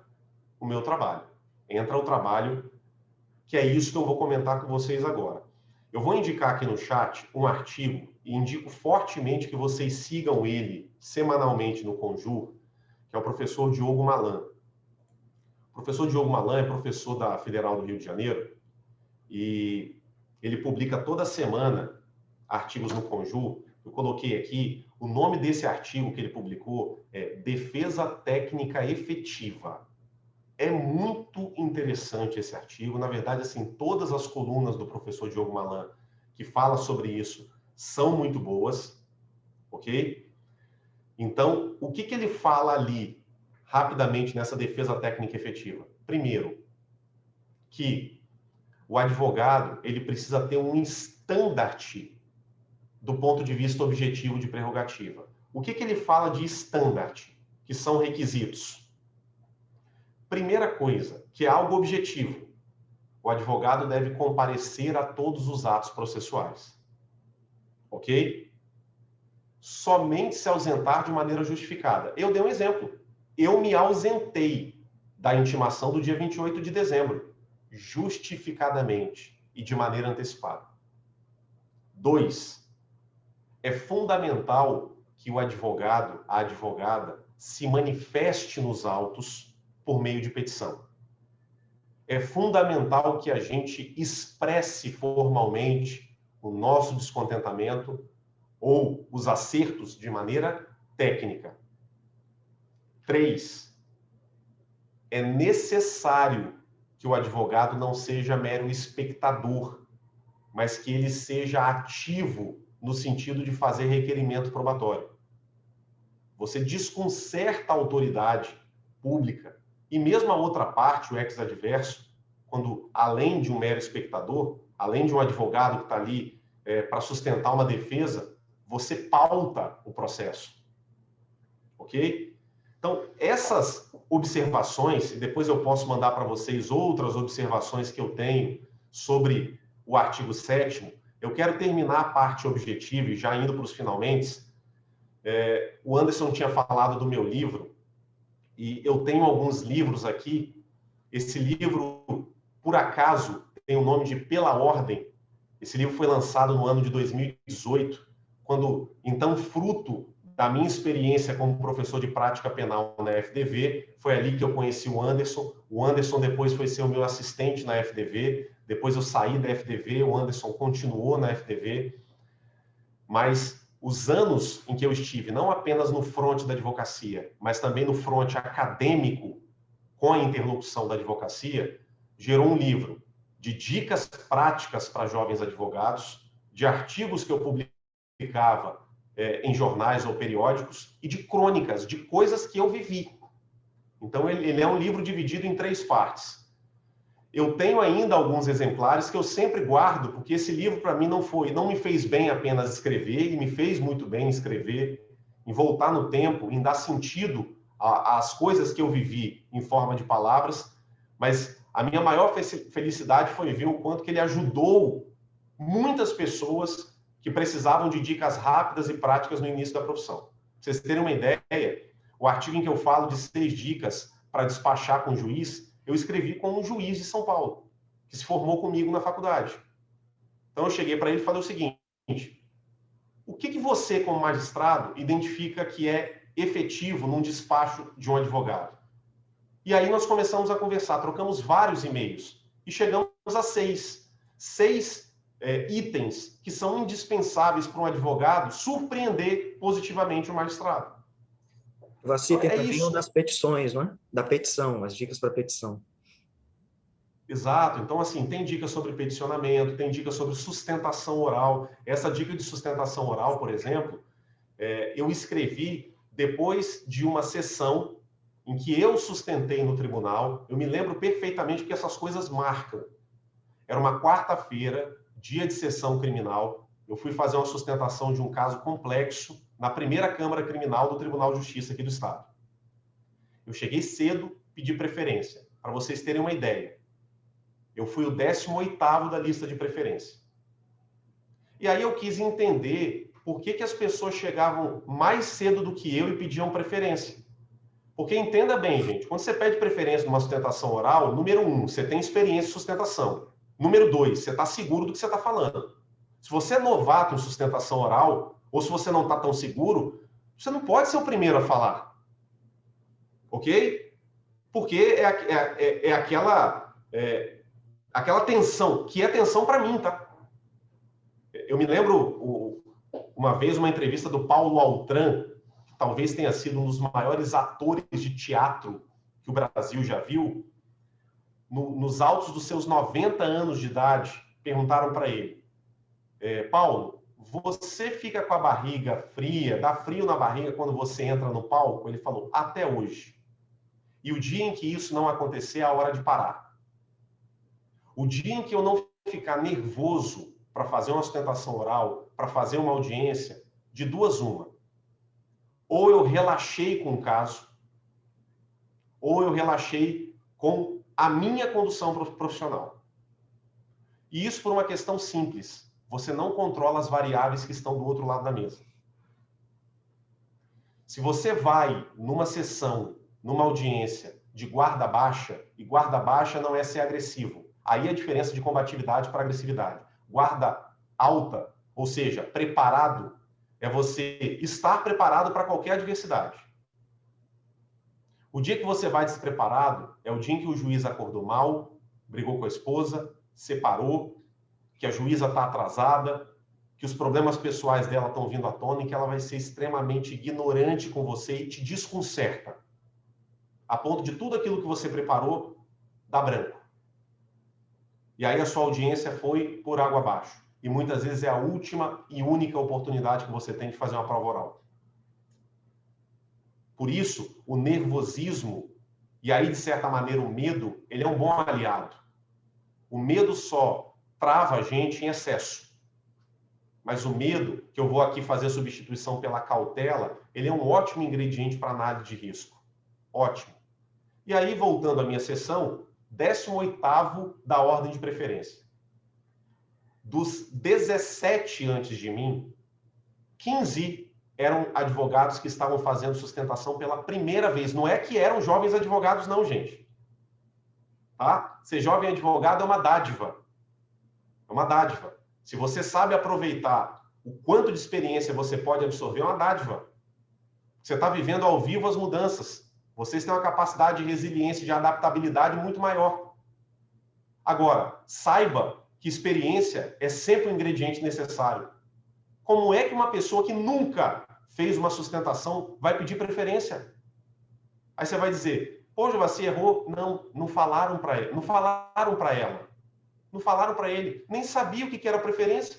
o meu trabalho. Entra o trabalho, que é isso que eu vou comentar com vocês agora. Eu vou indicar aqui no chat um artigo, e indico fortemente que vocês sigam ele semanalmente no Conjur, que é o professor Diogo Malan. O professor Diogo Malan é professor da Federal do Rio de Janeiro, e ele publica toda semana artigos no Conjur. Eu coloquei aqui, o nome desse artigo que ele publicou é Defesa Técnica Efetiva. É muito interessante esse artigo. Na verdade, assim, todas as colunas do professor Diogo Malan que fala sobre isso são muito boas, ok? Então, o que ele fala ali, rapidamente, nessa defesa técnica efetiva? Primeiro, que o advogado ele precisa ter um estandarte do ponto de vista objetivo de prerrogativa. O que ele fala de estandarte, que são requisitos? Primeira coisa, que é algo objetivo. O advogado deve comparecer a todos os atos processuais. Ok? Somente se ausentar de maneira justificada. Eu dei um exemplo. Eu me ausentei da intimação do dia 28 de dezembro, justificadamente e de maneira antecipada. 2. É fundamental que o advogado, a advogada, se manifeste nos autos por meio de petição. é fundamental que a gente expresse formalmente o nosso descontentamento ou os acertos de maneira técnica. 3. É necessário que o advogado não seja mero espectador, mas que ele seja ativo no sentido de fazer requerimento probatório. Você desconcerta a autoridade pública e mesmo a outra parte, o ex-adverso, quando, além de um mero espectador, além de um advogado que está ali para sustentar uma defesa, você pauta o processo. Ok? Então, essas observações, e depois eu posso mandar para vocês outras observações que eu tenho sobre o artigo 7º, eu quero terminar a parte objetiva e já indo para os finalmente. O Anderson tinha falado do meu livro, e eu tenho alguns livros aqui. Esse livro, por acaso, tem o nome de Pela Ordem. Esse livro foi lançado no ano de 2018, quando, então, fruto da minha experiência como professor de prática penal na FDV, foi ali que eu conheci o Anderson. O Anderson depois foi ser o meu assistente na FDV, depois eu saí da FDV, o Anderson continuou na FDV, mas os anos em que eu estive, não apenas no fronte da advocacia, mas também no fronte acadêmico, com a interlocução da advocacia, gerou um livro de dicas práticas para jovens advogados, de artigos que eu publicava em jornais ou periódicos, e de crônicas, de coisas que eu vivi. Então, ele é um livro dividido em 3 partes. Eu tenho ainda alguns exemplares que eu sempre guardo, porque esse livro, para mim, não me fez bem apenas escrever, ele me fez muito bem escrever, em voltar no tempo, em dar sentido às coisas que eu vivi em forma de palavras, mas a minha maior felicidade foi ver o quanto que ele ajudou muitas pessoas que precisavam de dicas rápidas e práticas no início da profissão. Pra vocês terem uma ideia, o artigo em que eu falo de 6 dicas para despachar com o juiz, eu escrevi com um juiz de São Paulo, que se formou comigo na faculdade. Então eu cheguei para ele e falei o seguinte: o que você, como magistrado, identifica que é efetivo num despacho de um advogado? E aí nós começamos a conversar, trocamos vários e-mails e chegamos a 6 itens que são indispensáveis para um advogado surpreender positivamente o magistrado. Você tem também o das petições, não é? Da petição, as dicas para petição. Exato. Então, assim, tem dicas sobre peticionamento, tem dicas sobre sustentação oral. Essa dica de sustentação oral, por exemplo, eu escrevi depois de uma sessão em que eu sustentei no tribunal. Eu me lembro perfeitamente que essas coisas marcam. Era uma quarta-feira, dia de sessão criminal. Eu fui fazer uma sustentação de um caso complexo na primeira Câmara Criminal do Tribunal de Justiça aqui do Estado. Eu cheguei cedo, pedi preferência. Para vocês terem uma ideia, eu fui o 18º da lista de preferência. E aí eu quis entender por que as pessoas chegavam mais cedo do que eu e pediam preferência. Porque entenda bem, gente, quando você pede preferência numa sustentação oral, número 1, você tem experiência em sustentação. Número 2, você está seguro do que você está falando. Se você é novato em sustentação oral, ou se você não está tão seguro, você não pode ser o primeiro a falar. Ok? Porque aquela tensão, que é tensão para mim, tá? Eu me lembro uma vez uma entrevista do Paulo Altran, que talvez tenha sido um dos maiores atores de teatro que o Brasil já viu. Nos altos dos seus 90 anos de idade, perguntaram para ele: Paulo, você fica com a barriga fria, dá frio na barriga quando você entra no palco? Ele falou: até hoje. E o dia em que isso não acontecer, é a hora de parar. O dia em que eu não ficar nervoso para fazer uma sustentação oral, para fazer uma audiência, de 2 uma. Ou eu relaxei com o caso, ou eu relaxei com a minha condução profissional. E isso por uma questão simples. Você não controla as variáveis que estão do outro lado da mesa. Se você vai numa sessão, numa audiência de guarda baixa, e guarda baixa não é ser agressivo. Aí a diferença de combatividade para agressividade. Guarda alta, ou seja, preparado, é você estar preparado para qualquer adversidade. O dia que você vai despreparado é o dia em que o juiz acordou mal, brigou com a esposa, separou, que a juíza está atrasada, que os problemas pessoais dela estão vindo à tona e que ela vai ser extremamente ignorante com você e te desconcerta, a ponto de tudo aquilo que você preparou dar branco. E aí a sua audiência foi por água abaixo. E muitas vezes é a última e única oportunidade que você tem de fazer uma prova oral. Por isso, o nervosismo, e aí, de certa maneira, o medo, ele é um bom aliado. O medo só trava a gente em excesso. Mas o medo, que eu vou aqui fazer a substituição pela cautela, ele é um ótimo ingrediente para análise de risco. Ótimo. E aí, voltando à minha sessão, 18º da ordem de preferência. Dos 17 antes de mim, 15 eram advogados que estavam fazendo sustentação pela primeira vez. Não é que eram jovens advogados, não, gente. Tá? Ser jovem advogado é uma dádiva. É uma dádiva. Se você sabe aproveitar o quanto de experiência você pode absorver, é uma dádiva. Você está vivendo ao vivo as mudanças. Vocês têm uma capacidade de resiliência, de adaptabilidade muito maior. Agora, saiba que experiência é sempre um ingrediente necessário. Como é que uma pessoa que nunca fez uma sustentação vai pedir preferência? Aí você vai dizer, pô, Jovassi, errou. Não falaram para ele. Não falaram para ela. Não falaram para ele. Nem sabia o que era preferência.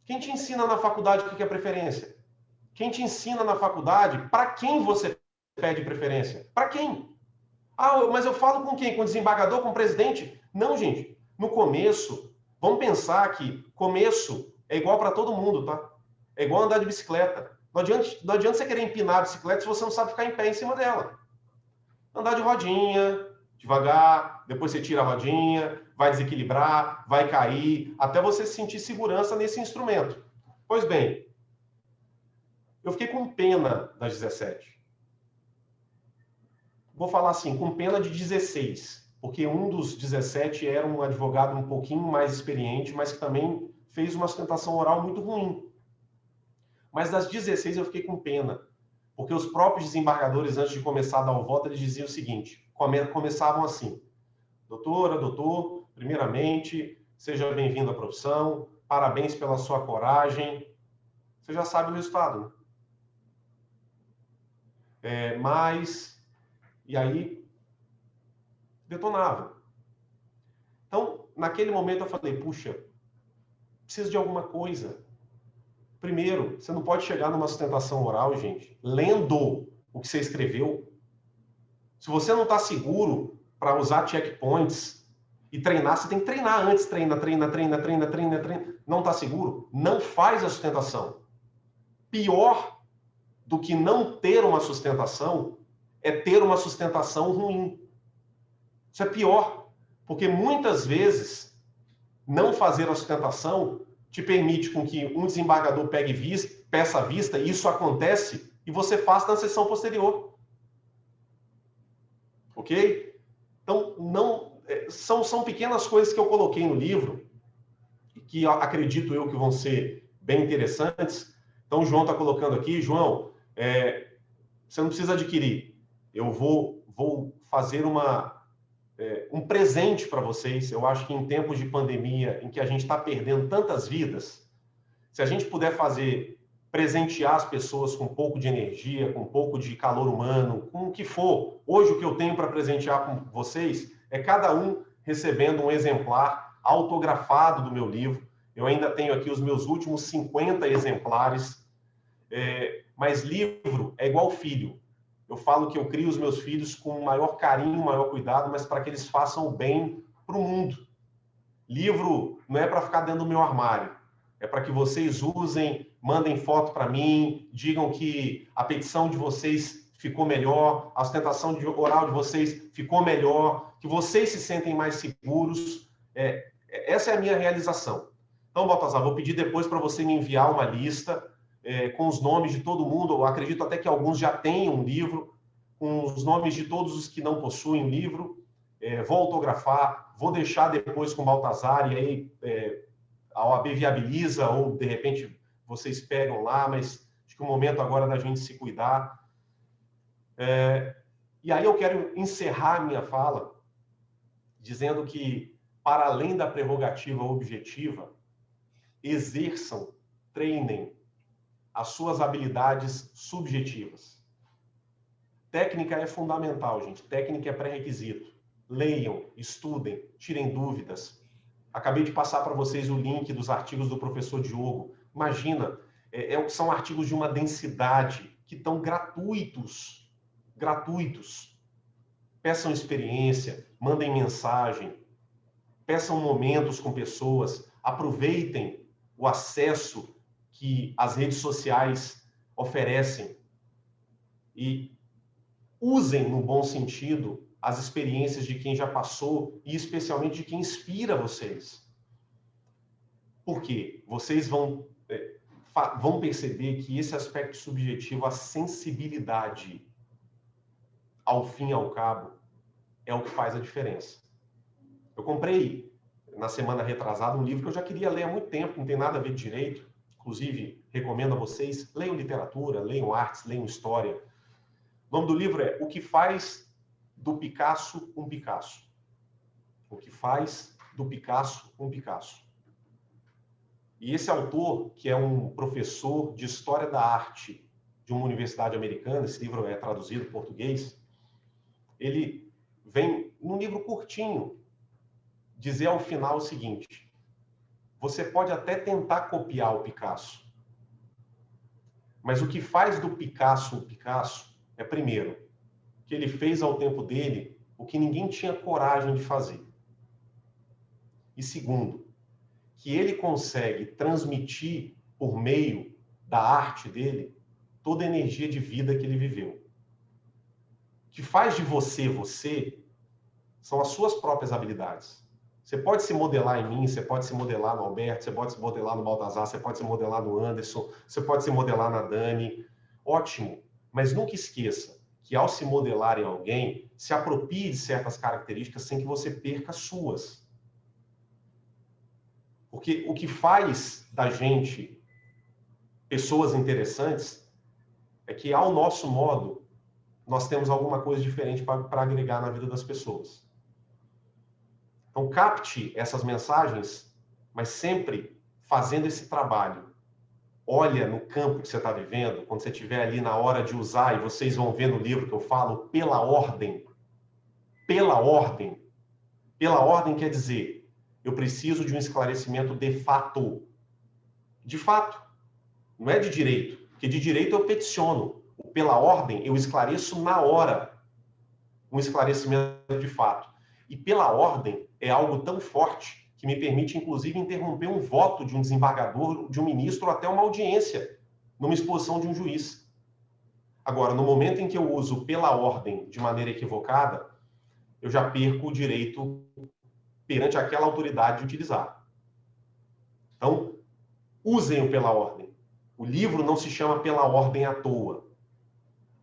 Quem te ensina na faculdade o que é preferência? Quem te ensina na faculdade para quem você pede preferência? Para quem? Ah, mas eu falo com quem? Com o desembargador, com o presidente? Não, gente. No começo, vamos pensar que começo é igual para todo mundo, tá? É igual andar de bicicleta. Não adianta você querer empinar a bicicleta se você não sabe ficar em pé em cima dela. Andar de rodinha, devagar, depois você tira a rodinha, vai desequilibrar, vai cair, até você sentir segurança nesse instrumento. Pois bem, eu fiquei com pena das 17. Vou falar assim, com pena de 16, porque um dos 17 era um advogado um pouquinho mais experiente, mas que também fez uma sustentação oral muito ruim. Mas das 16 eu fiquei com pena, porque os próprios desembargadores, antes de começar a dar o voto, eles diziam o seguinte, começavam assim, doutora, doutor, primeiramente, seja bem-vindo à profissão, parabéns pela sua coragem. Você já sabe o resultado, né? E aí, detonava. Então, naquele momento eu falei, puxa, preciso de alguma coisa. Primeiro, você não pode chegar numa sustentação oral, gente, lendo o que você escreveu. Se você não está seguro para usar checkpoints e treinar, você tem que treinar antes. Treina. Não está seguro? Não faz a sustentação. Pior do que não ter uma sustentação é ter uma sustentação ruim. Isso é pior, porque muitas vezes não fazer a sustentação te permite com que um desembargador peça vista, e isso acontece, e você faça na sessão posterior. Ok? Então, são pequenas coisas que eu coloquei no livro, que acredito eu que vão ser bem interessantes. Então, o João está colocando aqui, João, você não precisa adquirir. Eu vou fazer um presente para vocês. Eu acho que em tempos de pandemia, em que a gente está perdendo tantas vidas, se a gente puder presentear as pessoas com um pouco de energia, com um pouco de calor humano, com o que for. Hoje, o que eu tenho para presentear com vocês é cada um recebendo um exemplar autografado do meu livro. Eu ainda tenho aqui os meus últimos 50 exemplares. Mas livro é igual filho. Eu falo que eu crio os meus filhos com maior carinho, maior cuidado, mas para que eles façam o bem para o mundo. Livro não é para ficar dentro do meu armário. É para que vocês usem, mandem foto para mim, digam que a petição de vocês ficou melhor, a sustentação oral de vocês ficou melhor, que vocês se sentem mais seguros. Essa é a minha realização. Então, Baltazar, vou pedir depois para você me enviar uma lista com os nomes de todo mundo. Eu acredito até que alguns já tenham um livro, com os nomes de todos os que não possuem o livro. Vou autografar, vou deixar depois com o Baltazar, e aí a OAB viabiliza, ou de repente vocês pegam lá, mas acho que o momento agora é da gente se cuidar. E aí eu quero encerrar a minha fala dizendo que, para além da prerrogativa objetiva, exerçam, treinem as suas habilidades subjetivas. Técnica é fundamental, gente. Técnica é pré-requisito. Leiam, estudem, tirem dúvidas. Acabei de passar para vocês o link dos artigos do professor Diogo. Imagina, são artigos de uma densidade que estão gratuitos. Gratuitos. Peçam experiência, mandem mensagem, peçam momentos com pessoas, aproveitem o acesso que as redes sociais oferecem e usem, no bom sentido, as experiências de quem já passou e especialmente de quem inspira vocês. Por quê? Vocês vão perceber que esse aspecto subjetivo, a sensibilidade, ao fim e ao cabo, é o que faz a diferença. Eu comprei, na semana retrasada, um livro que eu já queria ler há muito tempo, não tem nada a ver de direito. Inclusive, recomendo a vocês, leiam literatura, leiam artes, leiam história. O nome do livro é O que faz do Picasso um Picasso. O que faz do Picasso um Picasso. E esse autor, que é um professor de História da Arte de uma universidade americana, esse livro é traduzido em português, ele vem, num livro curtinho, dizer ao final o seguinte: você pode até tentar copiar o Picasso, mas o que faz do Picasso um Picasso é, primeiro, que ele fez ao tempo dele o que ninguém tinha coragem de fazer. E segundo, que ele consegue transmitir, por meio da arte dele, toda a energia de vida que ele viveu. O que faz de você, você, são as suas próprias habilidades. Você pode se modelar em mim, você pode se modelar no Alberto, você pode se modelar no Baltazar, você pode se modelar no Anderson, você pode se modelar na Dani. Ótimo, mas nunca esqueça que ao se modelar em alguém, se aproprie de certas características sem que você perca as suas. Porque o que faz da gente pessoas interessantes é que, ao nosso modo, nós temos alguma coisa diferente para agregar na vida das pessoas. Então, capte essas mensagens, mas sempre fazendo esse trabalho. Olha no campo que você está vivendo, quando você estiver ali na hora de usar, e vocês vão ver no livro que eu falo, pela ordem. Pela ordem. Pela ordem quer dizer, eu preciso de um esclarecimento de fato. De fato. Não é de direito. Porque de direito eu peticiono. Pela ordem, eu esclareço na hora um esclarecimento de fato. E pela ordem é algo tão forte que me permite, inclusive, interromper um voto de um desembargador, de um ministro, ou até uma audiência, numa exposição de um juiz. Agora, no momento em que eu uso pela ordem de maneira equivocada, eu já perco o direito perante aquela autoridade de utilizar. Então, usem-o pela ordem. O livro não se chama Pela Ordem à toa.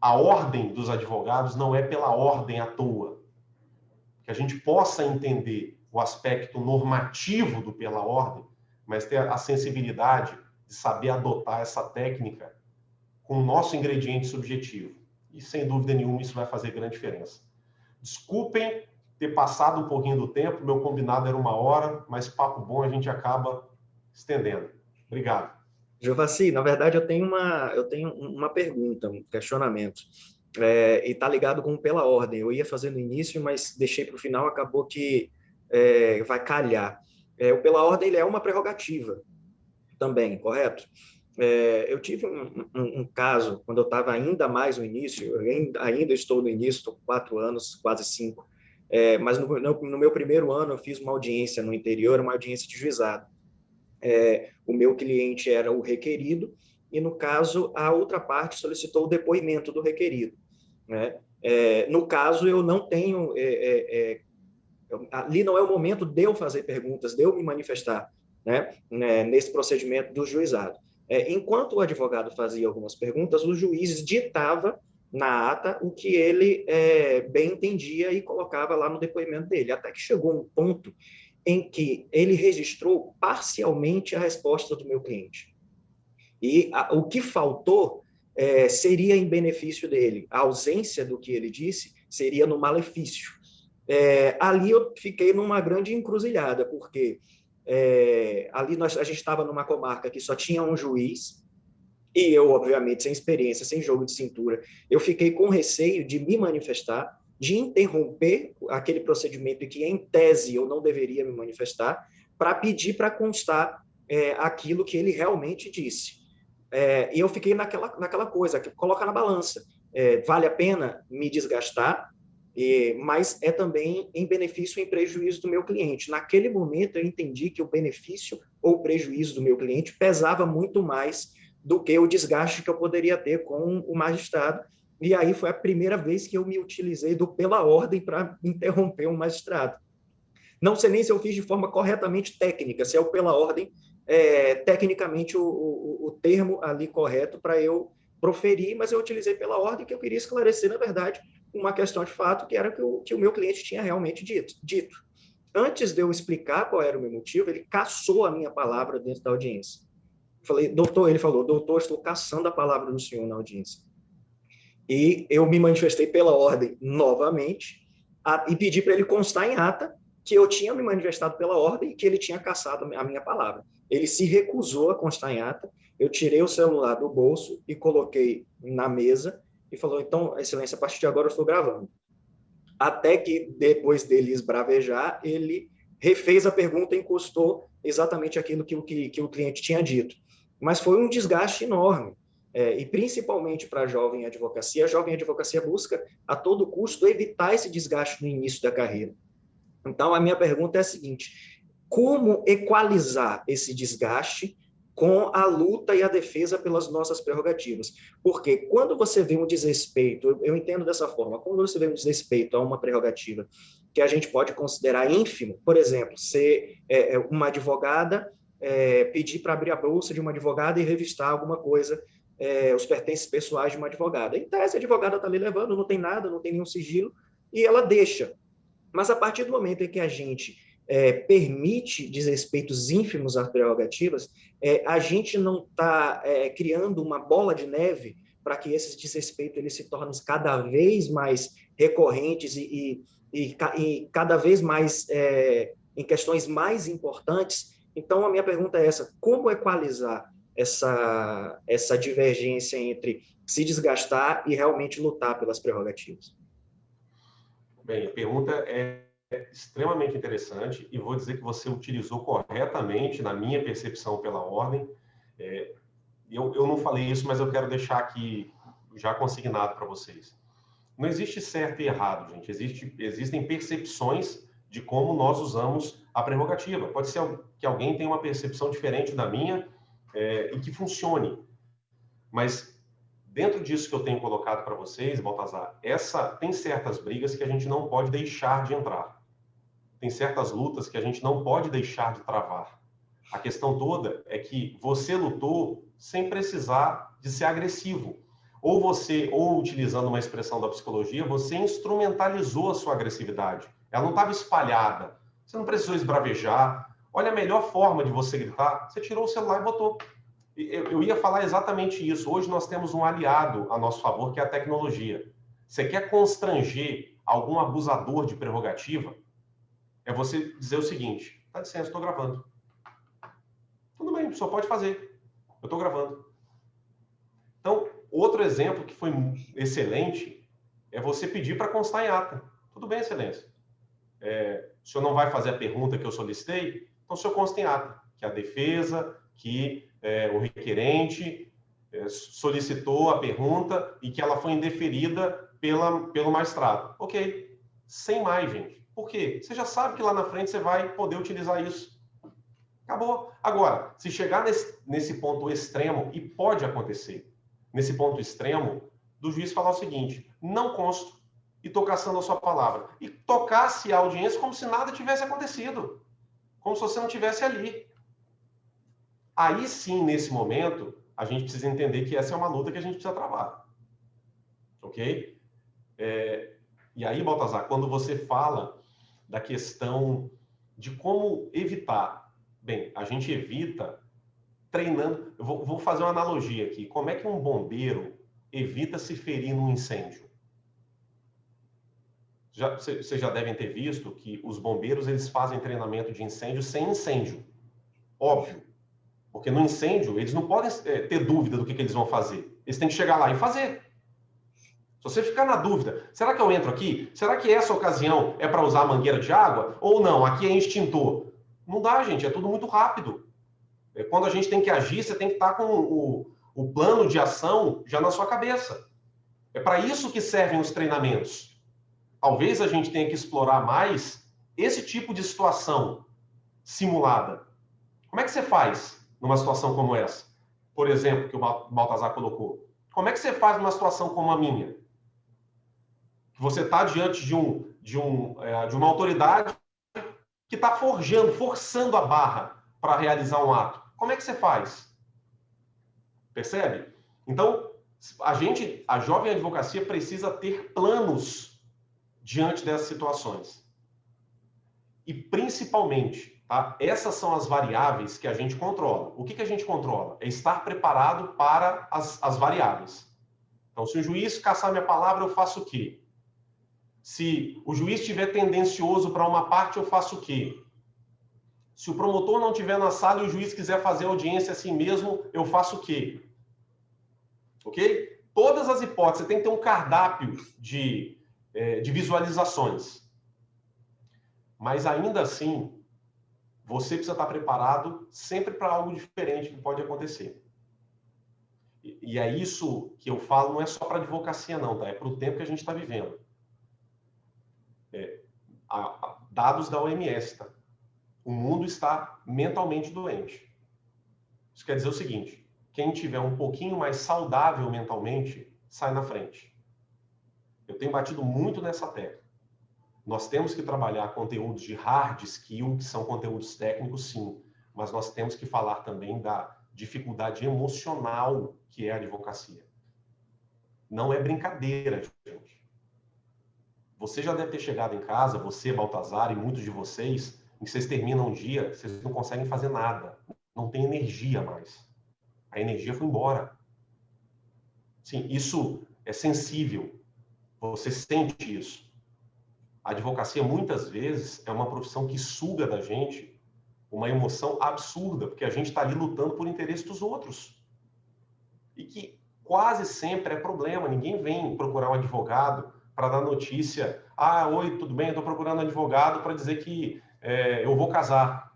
A ordem dos advogados não é pela ordem à toa. Que a gente possa entender o aspecto normativo do pela ordem, mas ter a sensibilidade de saber adotar essa técnica com o nosso ingrediente subjetivo. E, sem dúvida nenhuma, isso vai fazer grande diferença. Desculpem ter passado um pouquinho do tempo, meu combinado era 1 hora, mas papo bom a gente acaba estendendo. Obrigado. Jovassi, na verdade, eu tenho uma pergunta, um questionamento. E está ligado com pela ordem. Eu ia fazer no início, mas deixei para o final, acabou que vai calhar. O pela ordem ele é uma prerrogativa também, correto? Eu tive um caso, quando eu estava ainda mais no início, eu ainda estou no início, estou com 4 anos, quase 5, mas no meu primeiro ano eu fiz uma audiência no interior, uma audiência de juizado. O meu cliente era o requerido e, no caso, a outra parte solicitou o depoimento do requerido. Né? No caso, eu não tenho... ali não é o momento de eu fazer perguntas, de eu me manifestar, né? Nesse procedimento do juizado. Enquanto o advogado fazia algumas perguntas, o juiz ditava na ata o que ele bem entendia e colocava lá no depoimento dele, até que chegou um ponto em que ele registrou parcialmente a resposta do meu cliente. E o que faltou seria em benefício dele. A ausência do que ele disse seria no malefício. ali eu fiquei numa grande encruzilhada, porque ali a gente estava numa comarca que só tinha um juiz, e eu, obviamente, sem experiência, sem jogo de cintura, eu fiquei com receio de me manifestar, de interromper aquele procedimento em que, em tese, eu não deveria me manifestar, para pedir para constar aquilo que ele realmente disse. E eu fiquei naquela coisa, que coloca na balança. Vale a pena me desgastar, mas é também em benefício e em prejuízo do meu cliente. Naquele momento, eu entendi que o benefício ou o prejuízo do meu cliente pesava muito mais do que o desgaste que eu poderia ter com o magistrado. E aí foi a primeira vez que eu me utilizei do pela ordem para interromper um magistrado. Não sei nem se eu fiz de forma corretamente técnica, se é o pela ordem, tecnicamente o termo ali correto para eu proferir, mas eu utilizei pela ordem, que eu queria esclarecer, na verdade, uma questão de fato, que era que o meu cliente tinha realmente dito. Antes de eu explicar qual era o meu motivo, ele cassou a minha palavra dentro da audiência. Ele falou, doutor, estou cassando a palavra do senhor na audiência. E eu me manifestei pela ordem novamente e pedi para ele constar em ata que eu tinha me manifestado pela ordem e que ele tinha cassado a minha palavra. Ele se recusou a constar em ata, eu tirei o celular do bolso e coloquei na mesa e falou, então, excelência, a partir de agora eu estou gravando. Até que, depois dele esbravejar, ele refez a pergunta e encostou exatamente aquilo que o cliente tinha dito. Mas foi um desgaste enorme. E principalmente para a jovem advocacia busca a todo custo evitar esse desgaste no início da carreira. Então, a minha pergunta é a seguinte, como equalizar esse desgaste com a luta e a defesa pelas nossas prerrogativas? Porque quando você vê um desrespeito, eu entendo dessa forma, quando você vê um desrespeito a uma prerrogativa que a gente pode considerar ínfimo, por exemplo, ser uma advogada pedir para abrir a bolsa de uma advogada e revistar alguma coisa, os pertences pessoais de uma advogada. Em tese, a advogada está ali levando, não tem nada, não tem nenhum sigilo, e ela deixa. Mas a partir do momento em que a gente permite desrespeitos ínfimos às prerrogativas, a gente não está criando uma bola de neve para que esses desrespeitos eles se tornem cada vez mais recorrentes e cada vez mais em questões mais importantes. Então, a minha pergunta é essa, como equalizar essa divergência entre se desgastar e realmente lutar pelas prerrogativas? Bem, a pergunta é extremamente interessante e vou dizer que você utilizou corretamente, na minha percepção, pela ordem. Eu não falei isso, mas eu quero deixar aqui já consignado para vocês. Não existe certo e errado, gente. Existem percepções de como nós usamos a prerrogativa. Pode ser que alguém tenha uma percepção diferente da minha e que funcione. Mas dentro disso que eu tenho colocado para vocês, Baltazar, tem certas brigas que a gente não pode deixar de entrar. Tem certas lutas que a gente não pode deixar de travar. A questão toda é que você lutou sem precisar de ser agressivo. Ou utilizando uma expressão da psicologia, você instrumentalizou a sua agressividade. Ela não estava espalhada. Você não precisou esbravejar. Olha a melhor forma de você gritar. Você tirou o celular e botou. Eu ia falar exatamente isso. Hoje nós temos um aliado a nosso favor, que é a tecnologia. Você quer constranger algum abusador de prerrogativa? É você dizer o seguinte, dá licença, estou gravando. Tudo bem, só pode fazer. Eu estou gravando. Então, outro exemplo que foi excelente é você pedir para constar em ata. Tudo bem, excelência. O senhor não vai fazer a pergunta que eu solicitei? Então, o senhor consta em ata. Que a defesa, que o requerente solicitou a pergunta e que ela foi indeferida pelo magistrado. Ok. Sem mais, gente. Por quê? Você já sabe que lá na frente você vai poder utilizar isso. Acabou. Agora, se chegar nesse ponto extremo, e pode acontecer, nesse ponto extremo, do juiz falar o seguinte, não consto e estou cassando a sua palavra. E tocasse a audiência como se nada tivesse acontecido. Como se você não estivesse ali. Aí sim, nesse momento, a gente precisa entender que essa é uma luta que a gente precisa travar. Ok? E aí, Baltazar, quando você fala da questão de como evitar, bem, a gente evita treinando. Eu vou fazer uma analogia aqui. Como é que um bombeiro evita se ferir num incêndio? Vocês já devem ter visto que os bombeiros eles fazem treinamento de incêndio sem incêndio. Óbvio. Porque no incêndio, eles não podem ter dúvida do que eles vão fazer. Eles têm que chegar lá e fazer. Se você ficar na dúvida, será que eu entro aqui? Será que essa ocasião é para usar a mangueira de água? Ou não, aqui é extintor? Não dá, gente, é tudo muito rápido. Quando a gente tem que agir, você tem que estar com o plano de ação já na sua cabeça. É para isso que servem os treinamentos. Talvez a gente tenha que explorar mais esse tipo de situação simulada. Como é que você faz numa situação como essa? Por exemplo, que o Baltazar colocou. Como é que você faz numa situação como a minha? Que você está diante de uma autoridade que está forçando a barra para realizar um ato. Como é que você faz? Percebe? Então, a jovem advocacia precisa ter planos diante dessas situações. E, principalmente, tá? Essas são as variáveis que a gente controla. O que a gente controla? É estar preparado para as variáveis. Então, se o juiz caçar minha palavra, eu faço o quê? Se o juiz estiver tendencioso para uma parte, eu faço o quê? Se o promotor não estiver na sala e o juiz quiser fazer audiência assim mesmo, eu faço o quê? Ok? Todas as hipóteses, você tem que ter um cardápio de visualizações. Mas ainda assim, você precisa estar preparado sempre para algo diferente que pode acontecer. E é isso que eu falo, não é só para a advocacia não, tá? É para o tempo que a gente está vivendo. Dados da OMS, tá? O mundo está mentalmente doente. Isso quer dizer o seguinte, quem tiver um pouquinho mais saudável mentalmente, sai na frente. Eu tenho batido muito nessa tecla. Nós temos que trabalhar conteúdos de hard skill, que são conteúdos técnicos, sim, mas nós temos que falar também da dificuldade emocional que é a advocacia. Não é brincadeira, gente. Você já deve ter chegado em casa, você, Baltazar, e muitos de vocês, em que vocês terminam um dia, vocês não conseguem fazer nada. Não tem energia mais. A energia foi embora. Sim, isso é sensível. Você sente isso. A advocacia, muitas vezes, é uma profissão que suga da gente uma emoção absurda, porque a gente está ali lutando por interesse dos outros. E que quase sempre é problema. Ninguém vem procurar um advogado para dar notícia. Ah, oi, tudo bem? Eu estou procurando um advogado para dizer que eu vou casar.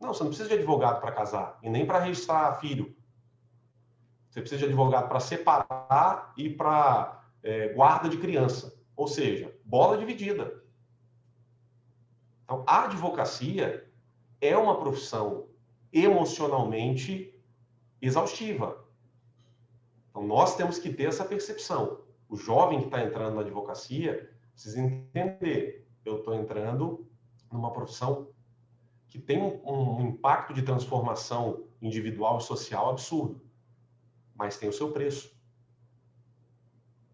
Não, você não precisa de advogado para casar e nem para registrar filho. Você precisa de advogado para separar e para guarda de criança. Ou seja, bola dividida. Então, a advocacia é uma profissão emocionalmente exaustiva. Então, nós temos que ter essa percepção. O jovem que está entrando na advocacia precisa entender. Eu estou entrando numa profissão que tem um impacto de transformação individual e social absurdo. Mas tem o seu preço.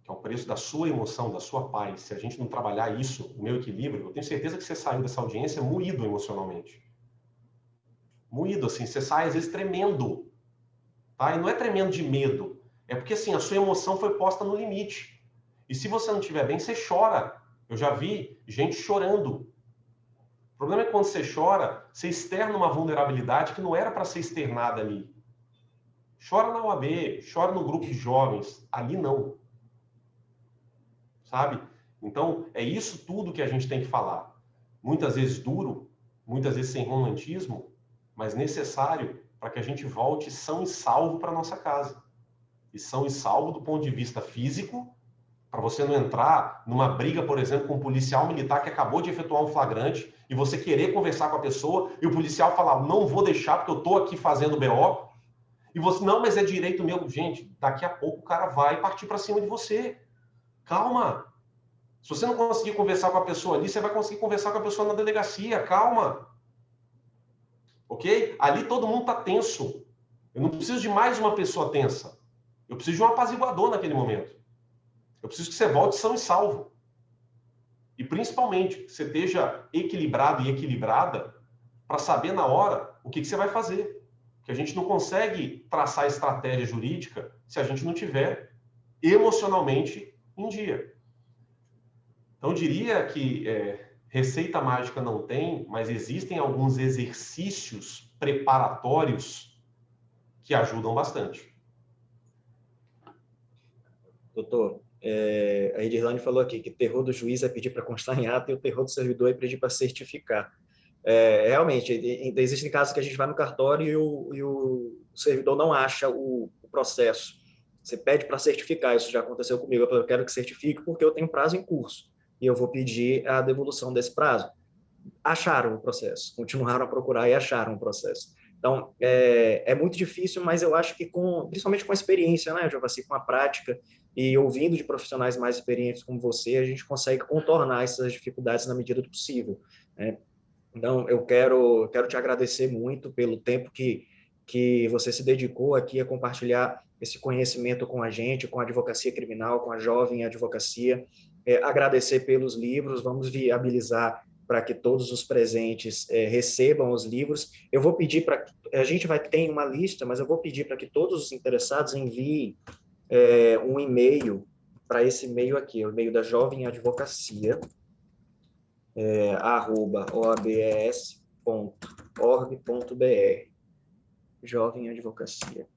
Que é o preço da sua emoção, da sua paz. Se a gente não trabalhar isso, o meu equilíbrio, eu tenho certeza que você saiu dessa audiência moído emocionalmente. Moído, assim, você sai às vezes tremendo. Tá? E não é tremendo de medo. É porque, assim, a sua emoção foi posta no limite. E se você não estiver bem, você chora. Eu já vi gente chorando. O problema é que quando você chora, você externa uma vulnerabilidade que não era para ser externada ali. Chora na OAB, chora no grupo de jovens. Ali não. Sabe? Então, é isso tudo que a gente tem que falar. Muitas vezes duro, muitas vezes sem romantismo, mas necessário para que a gente volte são e salvo para nossa casa. E são e salvo do ponto de vista físico, para você não entrar numa briga, por exemplo, com um policial militar que acabou de efetuar um flagrante e você querer conversar com a pessoa e o policial falar, não vou deixar porque eu estou aqui fazendo BO. E você, não, mas é direito meu. Gente, daqui a pouco o cara vai partir para cima de você. Calma. Se você não conseguir conversar com a pessoa ali, você vai conseguir conversar com a pessoa na delegacia. Calma. Ok? Ali todo mundo está tenso. Eu não preciso de mais uma pessoa tensa. Eu preciso de um apaziguador naquele momento. Eu preciso que você volte são e salvo. E principalmente, que você esteja equilibrado e equilibrada para saber na hora o que você vai fazer. Porque a gente não consegue traçar estratégia jurídica se a gente não tiver emocionalmente em dia. Então, eu diria que receita mágica não tem, mas existem alguns exercícios preparatórios que ajudam bastante. Doutor, a Edirlane falou aqui que o terror do juiz é pedir para constar em ata e o terror do servidor é pedir para certificar. Realmente, existem casos que a gente vai no cartório e o servidor não acha o processo. Você pede para certificar, isso já aconteceu comigo. Eu quero que certifique porque eu tenho prazo em curso e eu vou pedir a devolução desse prazo. Acharam o processo, continuaram a procurar e acharam o processo. Então, é muito difícil, mas eu acho que, principalmente com a experiência, né, Giovassi, com a prática e ouvindo de profissionais mais experientes como você, a gente consegue contornar essas dificuldades na medida do possível, né? Então, eu quero te agradecer muito pelo tempo que você se dedicou aqui a compartilhar esse conhecimento com a gente, com a advocacia criminal, com a jovem advocacia. Agradecer pelos livros, vamos viabilizar para que todos os presentes recebam os livros. Eu vou pedir para... A gente ter uma lista, mas eu vou pedir para que todos os interessados enviem um e-mail para esse e-mail aqui, o e-mail da Jovem Advocacia, @obs.org.br, Jovem Advocacia.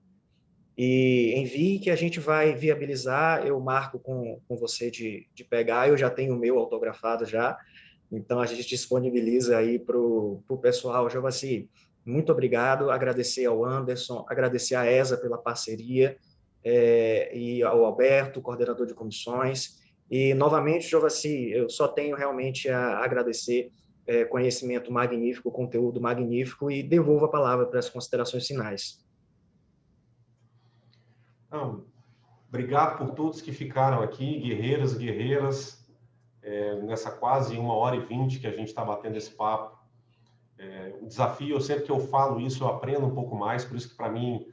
E envie que a gente vai viabilizar, eu marco com você de pegar, eu já tenho o meu autografado já, então a gente disponibiliza aí para o pessoal. Giovassi, muito obrigado, agradecer ao Anderson, agradecer à ESA pela parceria, e ao Alberto, coordenador de comissões, e novamente, Giovassi, eu só tenho realmente a agradecer, conhecimento magnífico, conteúdo magnífico, e devolvo a palavra para as considerações finais. Não, obrigado por todos que ficaram aqui, guerreiros e guerreiras, nessa quase 1h20 que a gente está batendo esse papo. O desafio, sempre que eu falo isso, eu aprendo um pouco mais, por isso que, para mim,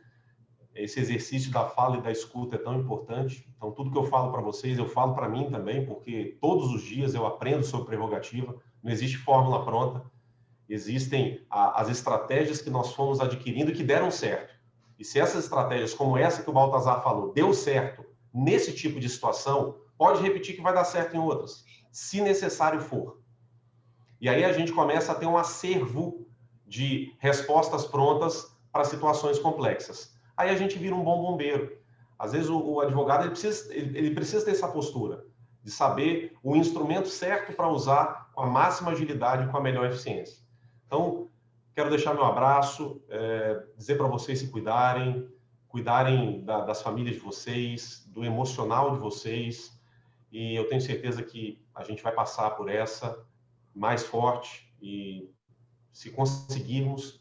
esse exercício da fala e da escuta é tão importante. Então, tudo que eu falo para vocês, eu falo para mim também, porque todos os dias eu aprendo sobre prerrogativa, não existe fórmula pronta, existem as estratégias que nós fomos adquirindo que deram certo. E se essas estratégias, como essa que o Baltazar falou, deu certo nesse tipo de situação, pode repetir que vai dar certo em outras, se necessário for. E aí a gente começa a ter um acervo de respostas prontas para situações complexas. Aí a gente vira um bom bombeiro. Às vezes o advogado ele precisa ter essa postura, de saber o instrumento certo para usar com a máxima agilidade e com a melhor eficiência. Então, quero deixar meu abraço, dizer para vocês se cuidarem das famílias de vocês, do emocional de vocês, e eu tenho certeza que a gente vai passar por essa mais forte e, se conseguirmos,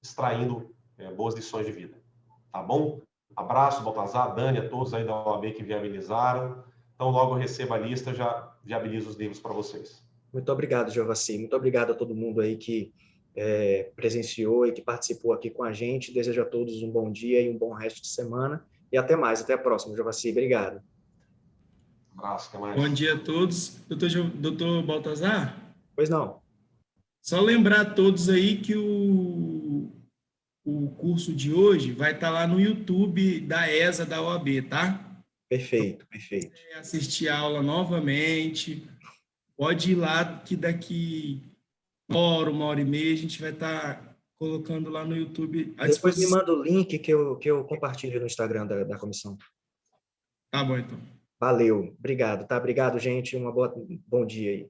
extraindo boas lições de vida. Tá bom? Abraço, Baltazar, Dani, a todos aí da OAB que viabilizaram. Então, logo eu recebo a lista, já viabilizo os livros para vocês. Muito obrigado, Giovassi. Muito obrigado a todo mundo aí que presenciou e que participou aqui com a gente. Desejo a todos um bom dia e um bom resto de semana. E até mais. Até a próxima, Giovassi. Obrigado. Um abraço, até mais. Bom dia a todos. Doutor Baltazar? Pois não. Só lembrar a todos aí que o curso de hoje vai estar lá no YouTube da ESA da OAB, tá? Perfeito, perfeito. Assistir a aula novamente, pode ir lá que daqui 1 hora e meia, a gente vai estar colocando lá no YouTube. Depois me manda o link que eu compartilho no Instagram da comissão. Tá bom, então. Valeu, obrigado, tá? Obrigado, gente. Bom dia aí.